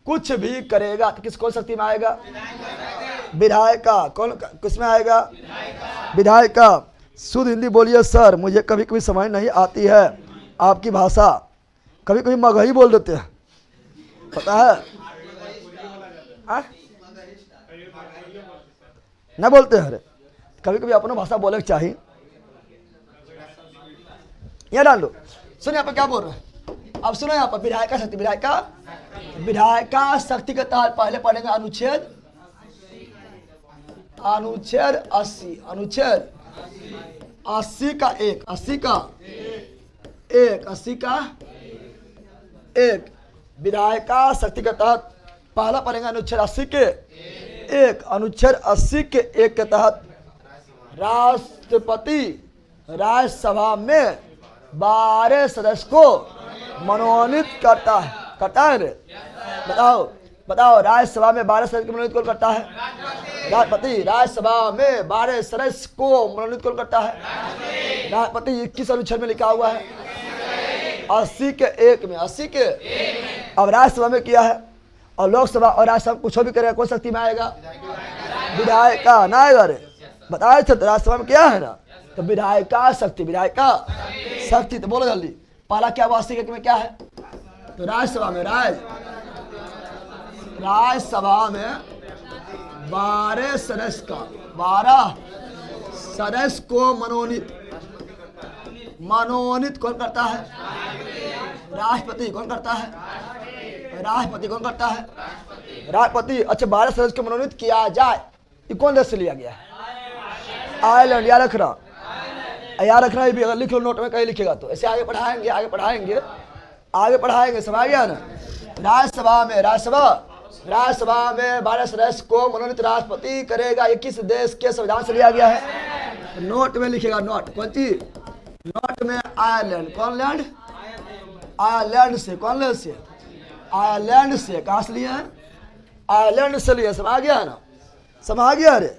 कुछ भी करेगा तो किस कौन शक्ति में आएगा, विधायिका। कौन किस में आएगा, विधायिका। शुद्ध हिंदी बोलिए सर, मुझे कभी कभी समझ नहीं आती है आपकी भाषा, कभी कभी मगही बोल देते हैं, पता है न बोलते हैं, कभी कभी अपना भाषा बोले के चाहिए। यहाँ डाल दो, सुनो यहाँ पर क्या बोल रहे हैं। अब सुनो यहाँ पर विधायिका शक्ति, विधायिका, विधायिका शक्ति के तहत पहले पढ़ेंगे अनुच्छेद 80, अनुच्छेद 80 का 1, 80 का 1 विधायिका शक्ति के तहत पहला पढ़ेंगे अनुच्छेद 80 के 1, अनुच्छेद 80 के 1 के तहत राष्ट्रपति राज्यसभा में 12 सदस्य को मनोनीत करता है, रे। बताओ राज्यसभा में 12 सदस्य को मनोनीत कौन करता है, राष्ट्रपति। राज्यसभा में 12 सदस्य को मनोनीत कौन करता है, राष्ट्रपति। 21 अनुच्छेद में लिखा हुआ है 80 के 1 में, 80 के। अब राज्यसभा में किया है, और लोकसभा और राज्यसभा कुछ भी करेगा कौन शक्ति में आएगा, विधायिका ना आएगा रे, बताए थे। तो राज्यसभा में क्या है ना, तो विधायिका शक्ति, विधायिका शक्ति। तो बोलो जल्दी, पहला क्या हुआ 80 में क्या है, तो राज्यसभा में, राज्यसभा में 12 सदस्य का, 12 सदस्य को मनोनीत कौन करता है, राष्ट्रपति। कौन करता है, राष्ट्रपति। कौन करता है, राष्ट्रपति। अच्छा 12 सदस्य को मनोनीत किया जाए, ये कौन देश से लिया गया है, आयरलैंड। याद रखना, ये भी अगर लिख लो नोट में कहीं लिखेगा तो ऐसे आगे पढ़ाएंगे, समझ गया ना। राज्यसभा में 12 सदस्य को मनोनीत राष्ट्रपति करेगा। ये किस देश के संविधान से लिया गया है, नोट में लिखेगा, नोट। कौन सी, नोट में आयरलैंड। कौन लैंड, आयरलैंड से। कौन लैंड से, आयरलैंड से। कहाँ से लिया है, आयरलैंड से लिया। समझ गया ना, समझ गया रे।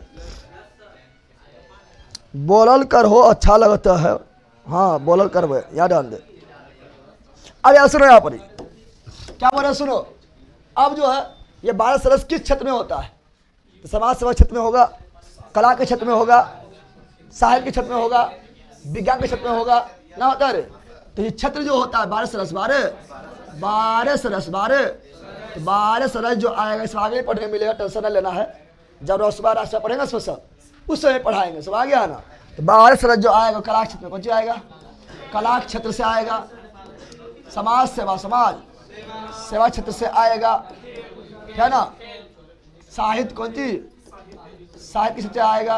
बोलल कर हो अच्छा लगता है, हाँ बोलल कर याद डाल दे। अब यार सुनो, यहाँ पर क्या बोल रहे, सुनो। अब जो है ये 12 सदस्य किस क्षेत्र में होता है, तो समाज सेवा क्षेत्र में होगा, कला के क्षेत्र में होगा, साहित्य के क्षेत्र में होगा, विज्ञान के क्षेत्र में होगा ना, होता है। तो ये क्षेत्र जो होता है 12 सदस्य, 12 सदस्य जो आएगा, इसमें आगे पढ़ने मिलेगा, टेंशन न लेना है। जब रोसबा रास्ता पढ़ेगा उस समय पढ़ाएंगे, सब आ गया ना। तो 12 सदस्य जो आएगा कला क्षेत्र में, कौन सी आएगा, कला क्षेत्र से आएगा। समाज सेवा क्षेत्र से आएगा, है ना। साहित्य कौन सी, साहित्य क्षेत्र से आएगा।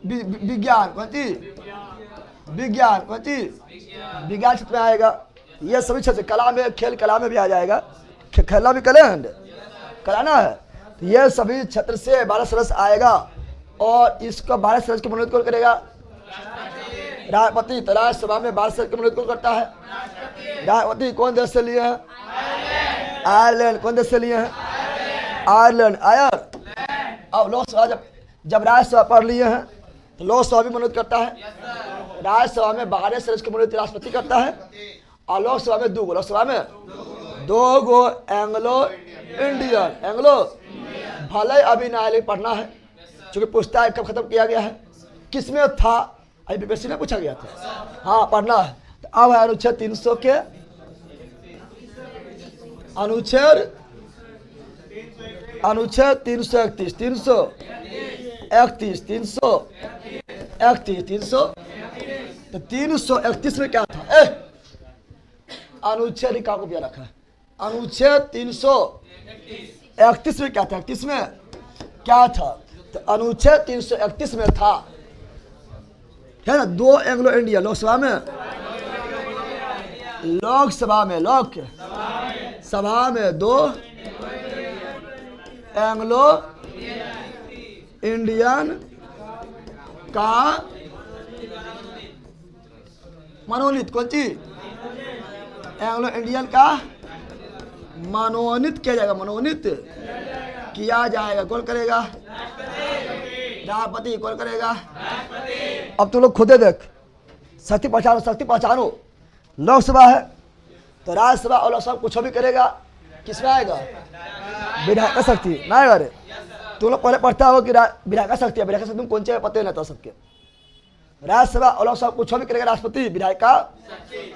विज्ञान कौन सी, विज्ञान, कौन चीज? विज्ञान क्षेत्र में आएगा। ये सभी क्षेत्र, कला में, खेल कला में भी आ जाएगा। खेलना भी कला है, कराना है। तो ये सभी क्षेत्र से 12 सदस्य आएगा और इसको 12 सदस्य की मनोनीत कौन करेगा? राष्ट्रपति। तो राज्यसभा में 12 सदस्य की मनोनीत कौन करता है? राष्ट्रपति। कौन देश से लिए हैं? आयरलैंड। कौन देश से लिए हैं? आयरलैंड, अब लोकसभा जब राज्यसभा पढ़ लिए हैं तो लोकसभा भी मनोनीत करता है। राज्यसभा में 12 सदस्य की मनोनीत राष्ट्रपति करता है और लोकसभा में 2 गो, लोकसभा में 2 गो एंग्लो इंडियन, एंग्लो। भले अभी न्यायालय पढ़ना है क्योंकि पूछता है कब खत्म किया गया है, किसमें था, अभी बीपीएससी में पूछा गया था। हाँ, पढ़ना है। तो अब है अनुच्छेद 300 के अनुच्छेद 331 तो 331 में क्या था? अनुच्छेद का को रखा है। अनुच्छेद 331 में क्या था? 31 में क्या था? तो अनुच्छेद 331 में था, है ना, 2 एंग्लो इंडिया। लोकसभा में, लोकसभा में 2 एंग्लो इंडियन का मनोनीत, कौन सी? एंग्लो इंडियन का मनोनीत किया जाएगा, मनोनीत किया जाएगा। कौन करेगा? राष्ट्रपति। कौन करेगा? अब तुम लोग खुद देख, शक्ति पहचानो। लोकसभा है तो राज्यसभा और लोकसभा कुछ भी करेगा, किसमें आएगा? विधायक शक्ति ना आएगा। रे तुम लोग पहले पढ़ता हो कि विधायक शक्ति है, विधायक शक्ति तुम कौन से पता नहीं था सबके। राज्यसभा और लोकसभा कुछ भी करेगा, राष्ट्रपति विधायक का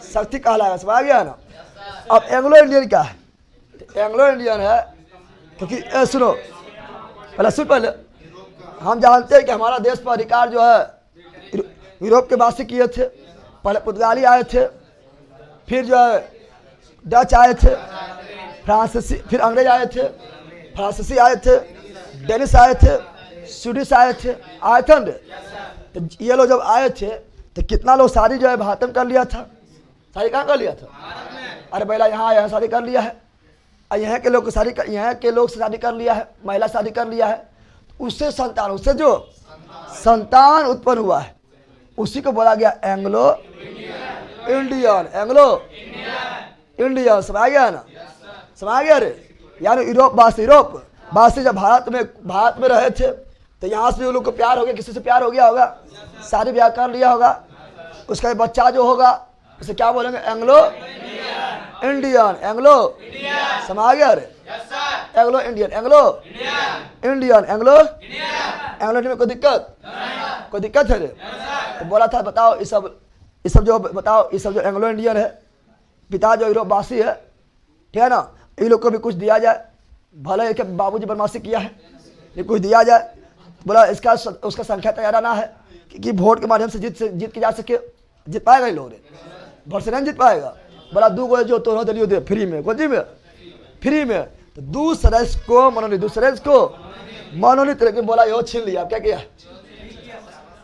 शक्ति कहलाएगा। समझ आ गया ना? अब एंग्लो इंडियन क्या है? एंग्लो इंडियन है क्योंकि सुनो, पहले हम जानते हैं कि हमारा देश पर अधिकार जो है यूरोप के वासी किए थे। पहले पुर्तगाली आए थे, फिर जो है डच आए थे, फ्रांसीसी, फिर अंग्रेज आए थे, फ्रांसीसी आए थे, डेनिश आए थे, स्वीडिश आए थे न। तो ये लोग जब आए थे तो कितना लोग शादी जो है भारत में कर लिया था। शादी कहाँ कर लिया था? अरे पहला यहाँ शादी कर लिया है, यहाँ के लोग से शादी कर लिया है, महिला शादी कर लिया है। उससे जो संतान उत्पन्न हुआ है उसी को बोला गया एंग्लो इंडियन, एंग्लो इंडियन। समझ गया ना? समझ गया रे? यानी यूरोप वासी जब भारत में रहे थे तो यहाँ से उन लोग को प्यार हो गया, किसी से प्यार हो गया होगा, शादी ब्याह कर लिया होगा, उसका बच्चा जो होगा उसे क्या बोलेंगे? Anglo Indian, Anglo. समझ गया रे? Anglo Indian, Anglo Indian, Anglo में कोई दिक्कत है रे? तो बोला था बताओ ये सब जो एंग्लो इंडियन है, पिता जो यूरोप वासी है, ठीक है ना, इन लोग को भी कुछ दिया जाए। भले कि बाबूजी बदमाशी किया है, ये कुछ दिया जाए। बोला उसका संख्या तो ज़्यादा ना है कि वोट के माध्यम से जीत के जा सके। जीत पाएगा ये लोग? वोट से नहीं जीत पाएगा। बोला 2 गो जो तो दलियों दे फ्री में, कौन जी में? फ्री में। तो दूसरे को मनोनीत, लेकिन बोला यो छीन लिया। क्या किया?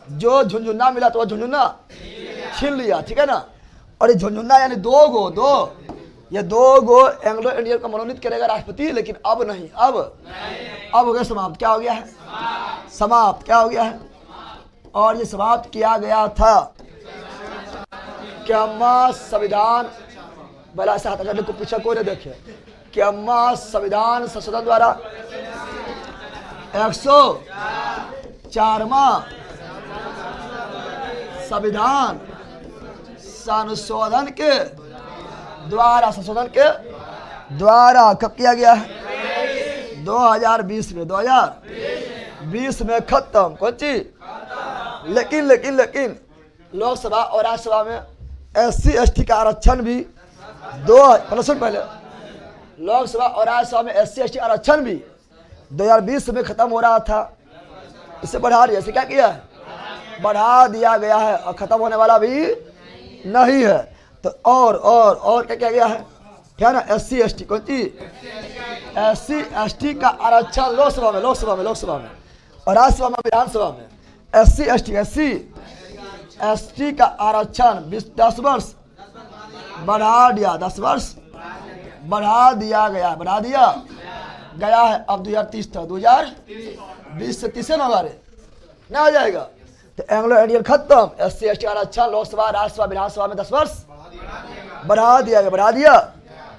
जो झुंझुन्ना मिला तो वो झुंझुन्ना छीन लिया, ठीक है ना। और ये झुंझुन्ना यानी 2 गो एंग्लो इंडियन को मनोनीत करेगा राष्ट्रपति, लेकिन अब नहीं, अब हो गया समाप्त। क्या हो गया है? समाप्त। क्या हो गया है? और ये समाप्त किया गया था कि अम्मा संविधान, भला से हाथ करने को पीछे कोई नहीं देखे, कि अम्मा संविधान संशोधन द्वारा 104वां संविधान संशोधन के द्वारा कब किया गया है? 2020 में खत्म। कौन चीज? लेकिन लोकसभा और राज्यसभा में SC/ST का आरक्षण भी पहले लोकसभा और राज्यसभा में SC/ST आरक्षण भी 2020 में खत्म हो रहा था। इसे बढ़ा दिया, इसे क्या किया है? बढ़ा दिया गया है और खत्म होने वाला भी नहीं है। तो और क्या किया गया है? क्या ना? SC/ST, कौन चीज? SC/ST का आरक्षण लोकसभा में और राज्यसभा में, विधानसभा में SC/ST एसटी का आरक्षण 10 वर्ष बढ़ा दिया, 10 वर्ष बढ़ा दिया गया, बढ़ा दिया गया है। अब 2030 था, 2020 से 30 ना हमारे ना हो जाएगा। तो एंग्लो इंडियन खत्म, SC ST आरक्षण लोकसभा राज्यसभा विधानसभा में 10 वर्ष बढ़ा दिया गया, बढ़ा दिया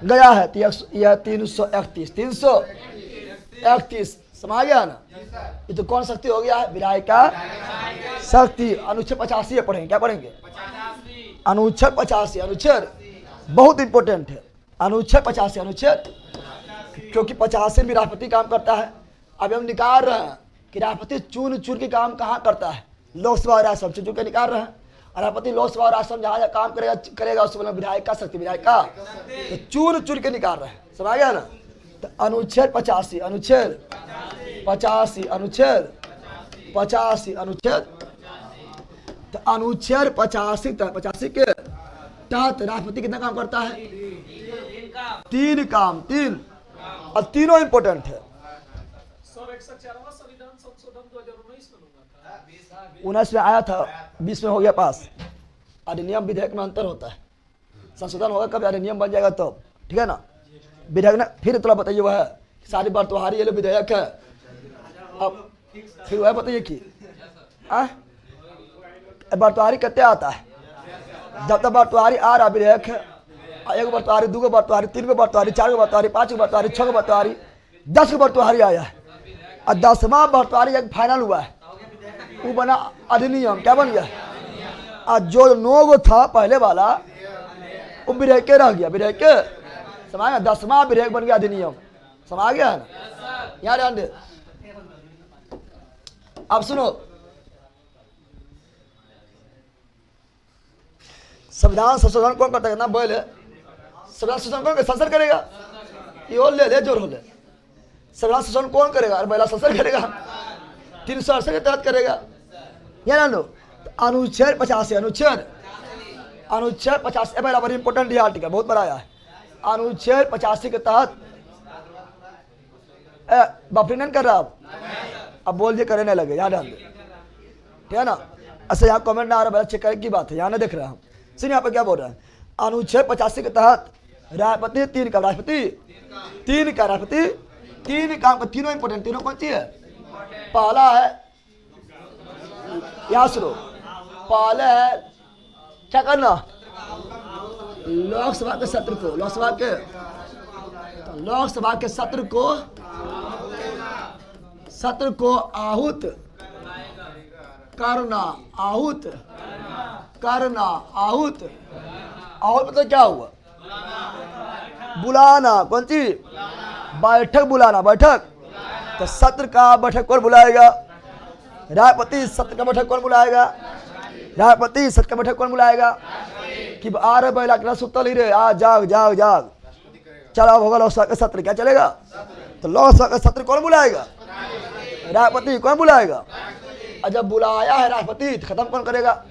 गया है। तो यह 331 समझ गया ना। ये तो कौन शक्ति हो गया है? विधायिका शक्ति। अनुच्छेद 85 पढ़ेंगे, क्या पढ़ेंगे? अनुच्छेद 85, अनुच्छेद बहुत इंपॉर्टेंट है। अनुच्छेद 85, अनुच्छेद, क्योंकि 85 में राष्ट्रपति काम करता है। अब हम निकाल रहे हैं कि राष्ट्रपति चुन चुन के काम कहाँ करता है? लोकसभा और राज्यसभा चुन के निकाल रहे हैं। राष्ट्रपति लोकसभा और राज्यसभा जहाँ जहाँ काम करेगा उसको बोला विधायिका शक्ति, विधायिका। तो चुन चुन के निकाल रहे हैं, समझ गया ना। तो अनुच्छेद 85, अनुच्छेद 85, अनुच्छेद 85, अनुच्छेद, तो अनुच्छेद 85 के तहत राष्ट्रपति कितना काम करता है? 3 काम, 3, और तीनों इंपॉर्टेंट है। 19 में आया था, 20 में हो गया पास। अधिनियम विधेयक में अंतर होता है, संशोधन होगा कब अधिनियम बन जाएगा तब, ठीक है ना। विधेयक ना फिर थोड़ा बताइए, वह सारी बर्तवारी ये लोग विधेयक है। अब फिर वह बताइए कि बर्तवारी कितने आता है? जब तक बर्तवारी आ रहा विधेयक है, 1 बर्तवारी, 2 बर्तवारी, 3 बर्तवारी, 4 बर्तवारी, 5 बर्तवारी, 6 बर्तवारी, 10 बर्तवारी आया है। और 10वां बर्तवारी एक फाइनल हुआ है, वो बना अधिनियम। क्या बन गया? और जो 9 था पहले वाला वो विधेयक रह गया, विधेयक समझ गया। 10वां विधेयक बन गया अधिनियम, समझ गया है ना। यहाँ ध्यान दे। अब सुनो, संविधान संशोधन कौन करता है? ना बोले संविधान संशोधन कौन संसद करेगा? ये हो ले जोर हो ले। संविधान संशोधन कौन करेगा? अरे पहला संसद करेगा, 368 के तहत करेगा। या ना लो। अनुच्छेद 85, अनुच्छेद 85 पहला बड़ी इंपॉर्टेंट ये आर्टिकल बहुत बड़ा है। अनुच्छेद 85 के तहत बफरिंग नहीं कर रहा अब बोल दिए करने लगे, याद ध्यान दे, ठीक है ना। अच्छा यहाँ कमेंट ना आ रहा, चेक करने की बात है, यहाँ ना देख रहा हम। सुनिए यहाँ पर क्या बोल रहा है। अनुच्छेद 85 के तहत राष्ट्रपति 3 का, राष्ट्रपति 3 का, राष्ट्रपति 3 काम का, तीनों इंपोर्टेंट। तीनों कौन सी है? पहला है, यहाँ सुनो, पहले है क्या करना? लोकसभा के सत्र को, लोकसभा के सत्र को आहूत करना, आहूत मतलब क्या हुआ? बुलाना। कौन सी? बैठक बुलाना, बैठक। तो सत्र का बैठक कौन बुलाएगा? राष्ट्रपति। सत्र का बैठक कौन बुलाएगा? राष्ट्रपति। सत्र का बैठक कौन बुलाएगा? कि आ रहे बैला कितना सुतल ही रे, आ जाग जाग जाग, चला होगा लोकसभा का सत्र, क्या चलेगा? तो लोकसभा का सत्र कौन बुलाएगा? राष्ट्रपति। कौन बुलाएगा? और जब बुलाया है राष्ट्रपति तो खत्म कौन करेगा?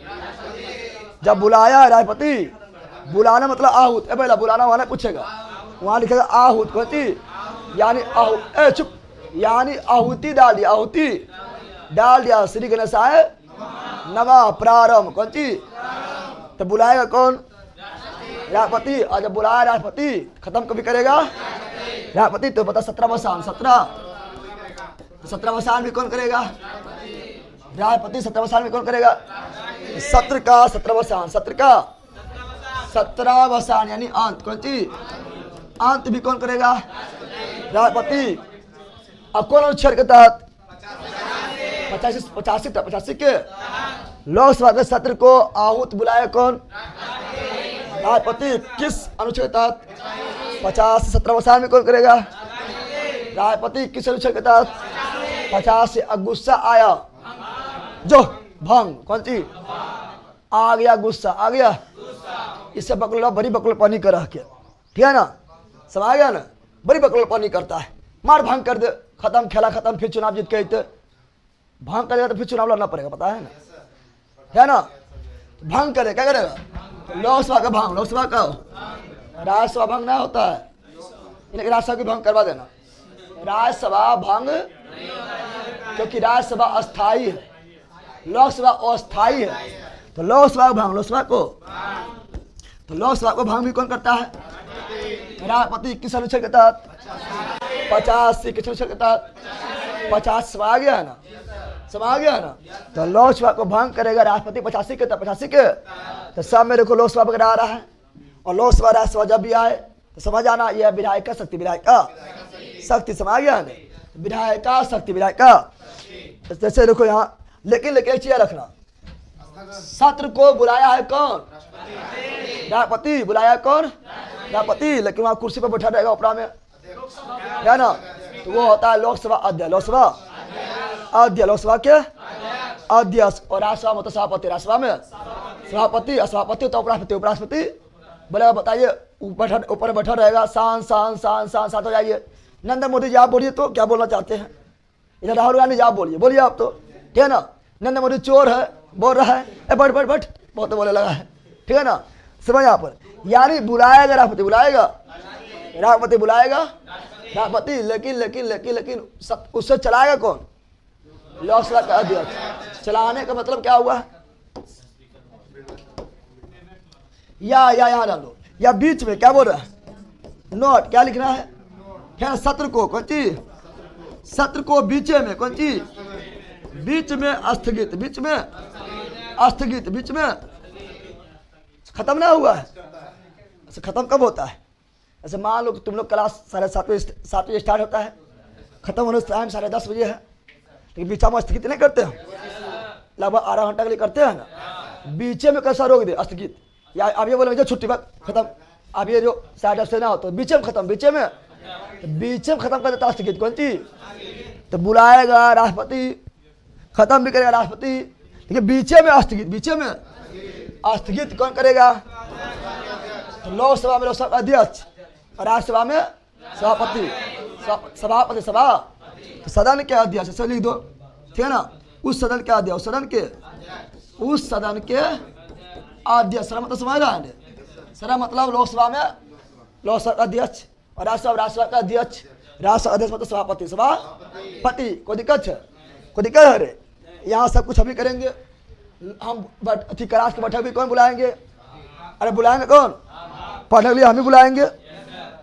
जब बुलाया है राष्ट्रपति, बुलाना मतलब आहूत। पहला बुलाना वाला पूछेगा, वहां लिखेगा आहूत। कौन सी? यानी चुप, यानी आहुति डाल दिया, आहुति डाल दिया। श्री गणेशाय नमः, प्रारंभ। कौन सी? तो बुलाएगा कौन? राष्ट्रपति। और जब बुलाया राष्ट्रपति खत्म कभी करेगा? राष्ट्रपति। तो पता 17वां 17वां भी कौन करेगा? राष्ट्रपति। 17वां भी कौन करेगा? सत्र का 17वां, सत्र का 17वां यानी अंत। कौन सी? अंत भी कौन करेगा? राष्ट्रपति। और कौन अनुच्छेद के तहत? 85 के लोकसभा के सत्र को आहूत बुलाए कौन? राष्ट्रपति। किस अनुच्छेद के तहत? 50 17वां में कौन करेगा? राष्ट्रपति। किस अनुच्छेद के तहत? 50 से। गुस्सा आया जो भंग। कौन सी? आ गया गुस्सा, आ गया, इससे बकलोला बड़ी बकलोलपनी कर रहा, ठीक है ना। समझ गया ना, बड़ी बकलोलपनी करता है, मार भांग कर दे, खत्म, खेला खत्म, फिर चुनाव जीत के आते, भांग करेगा तो फिर चुनाव लड़ना पड़ेगा, पता है ना, है ना। भांग करे क्या करेगा? लोकसभा का भांग, लोकसभा का, राज्यसभा भंग ना होता है, इन्हें राज्यसभा की भंग करवा देना। राज्यसभा भंग, क्योंकि राज्यसभा अस्थाई है, लोकसभा अस्थाई है, तो लोकसभा भांग, लोकसभा को, तो लोकसभा को भांग भी कौन करता है? राष्ट्रपति। किस अनुच्छेद के तहत? 85। किस अनुच्छेद के तहत? 50। सब आ गया है ना, सब आ गया है ना। तो लोकसभा को भंग करेगा राष्ट्रपति 85 के तहत, 85 के। तो सब मेरे को लोकसभा पकड़ा आ रहा है, और लोकसभा राज्यसभा जब भी आए तो समझ आना यह विधायक का शक्ति, विधायक का शक्ति। समझ गया ना, विधायक का शक्ति, विधायक का। जैसे देखो यहाँ, लेकिन एक चीज रखना, सत्र को बुलाया है कौन? राष्ट्रपति। बुलाया कौन? राष्ट्रपति। लेकिन वहां कुर्सी पर बैठा रहेगा उपरा में, है ना, तो वो होता है लोकसभा अध्यक्ष, लोकसभा अध्यक्ष, लोकसभा के अध्यक्ष। और राज्यसभा में तो सभापति, राज्यसभा में सभापति, सभापति तो उपराष्ट्रपति, उपराष्ट्रपति। बोले बताइए, ऊपर बैठा रहेगा, शान शान शान शान शान हो जाइए। नरेंद्र मोदी जी आप बोलिए तो क्या बोलना चाहते हैं? इधर राहुल गांधी जी आप बोलिए, बोलिए आप तो, ठीक है ना। नरेंद्र मोदी चोर है बोल रहा है, बैठ बैठ बैठ, बहुत बोले लगा है, ठीक है ना। समझ यहाँ पर, यानी बुलाएगा राष्ट्रपति, बुलाएगा राष्ट्रपति, बुलाएगा राष्ट्रपति। लेकिन लेकिन लेकिन लेकिन उससे चलाएगा कौन? लोकसभा का अध्यक्ष। चलाने का मतलब क्या हुआ? या यहाँ डाल दो, या बीच में क्या बोल रहा है? नोट क्या लिखना है? क्या सत्र को कौन चीज? सत्र को बीच में कौन चीज? बीच में स्थगित, बीच में स्थगित, बीच में खत्म ना हुआ है। अच्छा, खत्म कब होता है? ऐसे मान लो तुम लोग क्लास 7:30 स्टार्ट होता है, खत्म होने का टाइम 10:30 बजे है, लेकिन बीच में स्थगित नहीं करते हैं, लगभग आधा घंटा के लिए करते हैं ना। बीचे में कैसा रोक दे स्थगित? या अब ये बोले छुट्टी वक्त खत्म, अब ये जो 10:30 से ना हो तो बीचे में खत्म, बीचे में, तो बीचे में खत्म कर देता स्थगित कौन चीज? तो बुलाएगा राष्ट्रपति, खत्म भी करेगा राष्ट्रपति, लेकिन बीचे में स्थगित, बीचे में स्थगित कौन करेगा? तो लोकसभा में लोकसभा अध्यक्ष, और राज्यसभा में सभापति, सभापति सभा, तो सदन के अध्यक्ष, ऐसे लिख दो, ठीक है ना। उस सदन के अध्यक्ष, सदन के, उस सदन के अध्यक्ष। सर मतलब समझ रहा है? सर मतलब लोकसभा में लोकसभा अध्यक्ष, और राज्यसभा का अध्यक्ष, राज्यसभा अध्यक्ष मतलब सभापति, सभापति। कोई दिक्कत है? कोई दिक्कत है? रे यहाँ सब कुछ हम ही करेंगे, हम क्लास के बैठक भी कौन बुलाएंगे? अरे बुलाएंगे कौन? पढ़ने के लिए हम ही बुलाएंगे,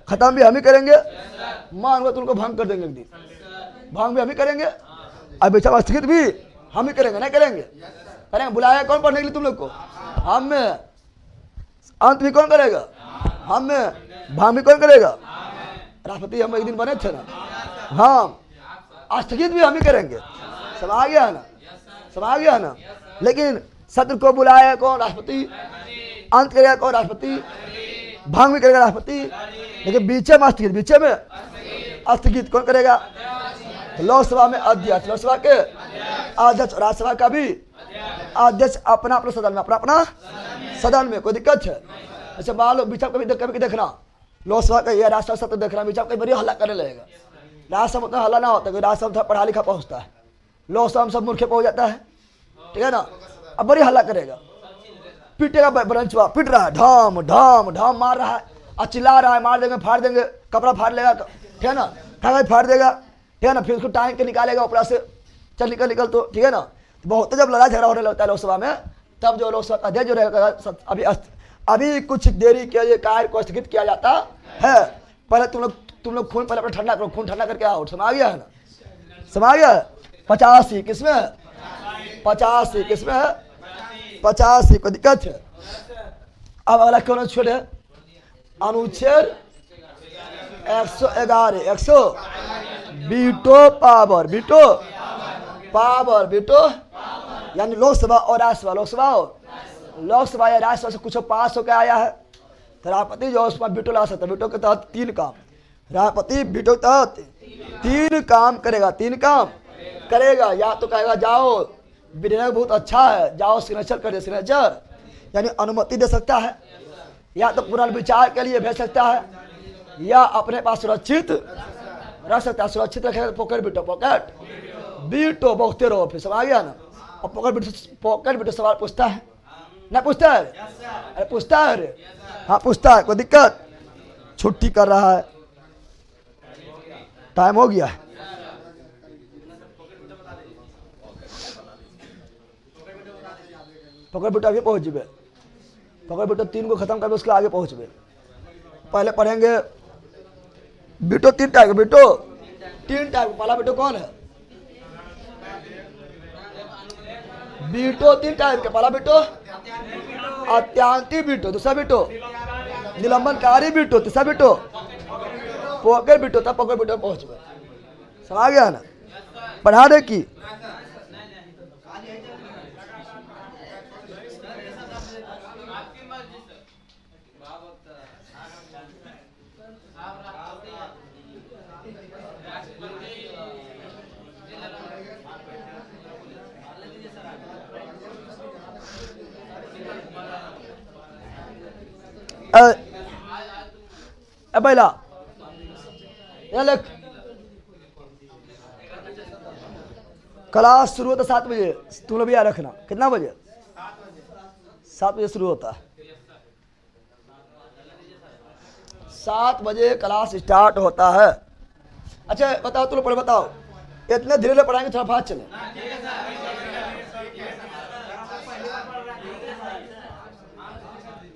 खत्म भी हम ही करेंगे। मान लो तुमको भंग कर देंगे एक दिन, भंग भी हम ही करेंगे, और बेचा स्थगित भी हम ही करेंगे, नहीं करेंगे? करेंगे। बुलाया कौन पढ़ने के लिए तुम लोग को? हम में। अंत भी कौन करेगा? हम में। भांग भी कौन करेगा? राष्ट्रपति हम एक दिन बने थे ना, हाँ, स्थगित भी हम ही करेंगे। सब आ गया है ना, सब आ गया है ना। लेकिन सत्र को बुलाया कौन? राष्ट्रपति। अंत करेगा कौन? राष्ट्रपति। भांग भी करेगा राष्ट्रपति, लेकिन बीचे में स्थगित, बीचे में स्थगित कौन करेगा? लोकसभा में अध्यक्ष, लोकसभा के अध्यक्ष, राज्यसभा का भी अध्यक्ष अपना अपना सदन में, अपना अपना सदन में। कोई दिक्कत है? अच्छा मान लो बीच कभी देखना, लोकसभा का या राज्यसभा सत्र देखना, बीच कभी बड़ी हल्ला करने लगेगा। राज्यसभा उतना हल्ला ना होता है, राज्यसभा पढ़ा लिखा पहुंचता है, लोकसभा में सब मूर्खे पहुंच जाता है, ठीक है ना। अब बड़ी हल्ला करेगा, पीटेगा ब्रंचवा, पीट रहा है, ढाम ढाम ढाम मार रहा है, और चिल्ला रहा है, मार देंगे, फाड़ देंगे, कपड़ा फाड़ लेगा, ठीक है ना, कागज फाड़ देगा, ठीक है ना। फिर उसको टाइम के निकालेगा ऊपर से, चल निकल निकल, तो ठीक है ना। बहुत जब लड़ाई झगड़ा होने लगता है लोकसभा में, तब जो लोकसभा अध्यक्ष जो रहेगा, अभी कुछ देरी के लिए कार्य को स्थगित किया जाता है। पहले तुम लोग खून पहले अपना ठंडा करो, खून ठंडा करके आओ। समझ गया है ना, समझ गया? 85 किसमें? 85 किसमें है? 85 को दिक्कत है। अब अगला कौन अनुच्छेद है? अनुच्छेद 111, 100 बीटो पावर, बीटो पावर, बीटो यानी लोकसभा और राज्यसभा, लोकसभा या राज्यसभा से कुछ पास होकर आया है, तो राष्ट्रपति जो उसमें बीटो ला सकता है। बीटो के तहत 3 काम, राष्ट्रपति बीटो के तहत 3 काम करेगा, 3 काम करेगा। या तो कहेगा जाओ विधेयक बहुत अच्छा है, जाओ सिग्नेचर कर दे, सिग्नेचर यानी अनुमति दे सकता है, या तो पुनर्विचार के लिए भेज सकता है, या अपने पास सुरक्षित रख सकता है। सुरक्षित रखेगा पॉकेट बीटो, पॉकेट बीटो बोलते रहो, फिर समझ गया ना। और पॉकेट बीटो सवाल पूछता है ना, पूछता है? अरे पूछता है, अरे हाँ पूछता है। कोई दिक्कत? छुट्टी कर रहा है, टाइम हो गया है। पकड़ बेटा आगे पहुँच जबे, पकड़ बेटा 3 को खत्म करके उसके आगे पहुँचबे। पहले पढ़ेंगे बेटो 3 टाइप के, बेटो 3 टाइप। पहला बेटो कौन है? बेटो 3 टाइप के। पहला बेटो अत्यांती बेटो, दूसरा बेटो निलंबनकारी बेटो, तीसरा बेटो पकड़ बेटो। तब पकड़ बेटो पहुंच गए। समझ गया ना? पढ़ाने की पहला यहाँ लिख, क्लास शुरू होता 7 बजे। तुम लोग भी याद रखना। कितना बजे? 7 बजे शुरू होता है। 7 बजे क्लास स्टार्ट होता है। अच्छा बताओ, तुम लोग पढ़ बताओ, इतने धीरे धीरे पढ़ाएंगे थोड़ा फास्ट चले।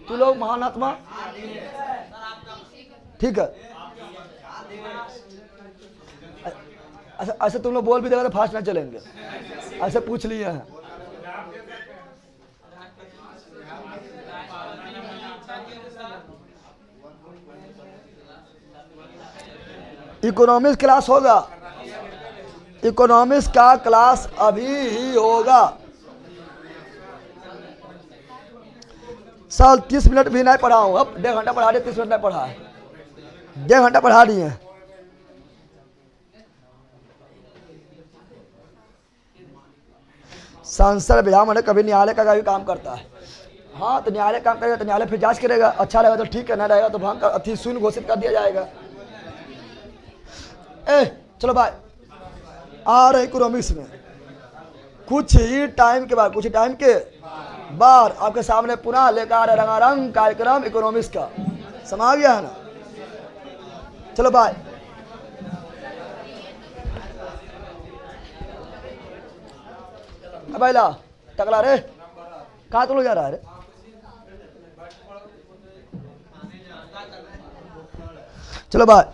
तू लोग महान आत्मा, ठीक है। ऐसे तुम लोग बोल भी देगा तो फास्ट ना चलेंगे, ऐसे पूछ लिए हैं। इकोनॉमिक्स क्लास होगा, इकोनॉमिक्स का क्लास अभी ही होगा। साल 30 मिनट भी नहीं पढ़ा हूँ, अब 1.5 घंटा पढ़ा दिए, 30 मिनट नहीं पढ़ा है, 1.5 घंटा पढ़ा दिए। संसद विधान मंडल कभी न्यायालय का भी काम करता है। हाँ तो न्यायालय काम करेगा तो न्यायालय फिर जांच करेगा, अच्छा रहेगा तो ठीक है, ना रहेगा तो भंग अति शून्य घोषित कर दिया जाएगा। चलो भाई आ रहे इकोनॉमिक्स में कुछ ही टाइम के बाद, कुछ टाइम के बाद आपके सामने पुनः लेकर रंगारंग कार्यक्रम इकोनॉमिक्स का। समझ गया है ना? चलो भाई भाई ला टकला रे, कहाँ तुम लोग जा रहा है रे? चलो भाई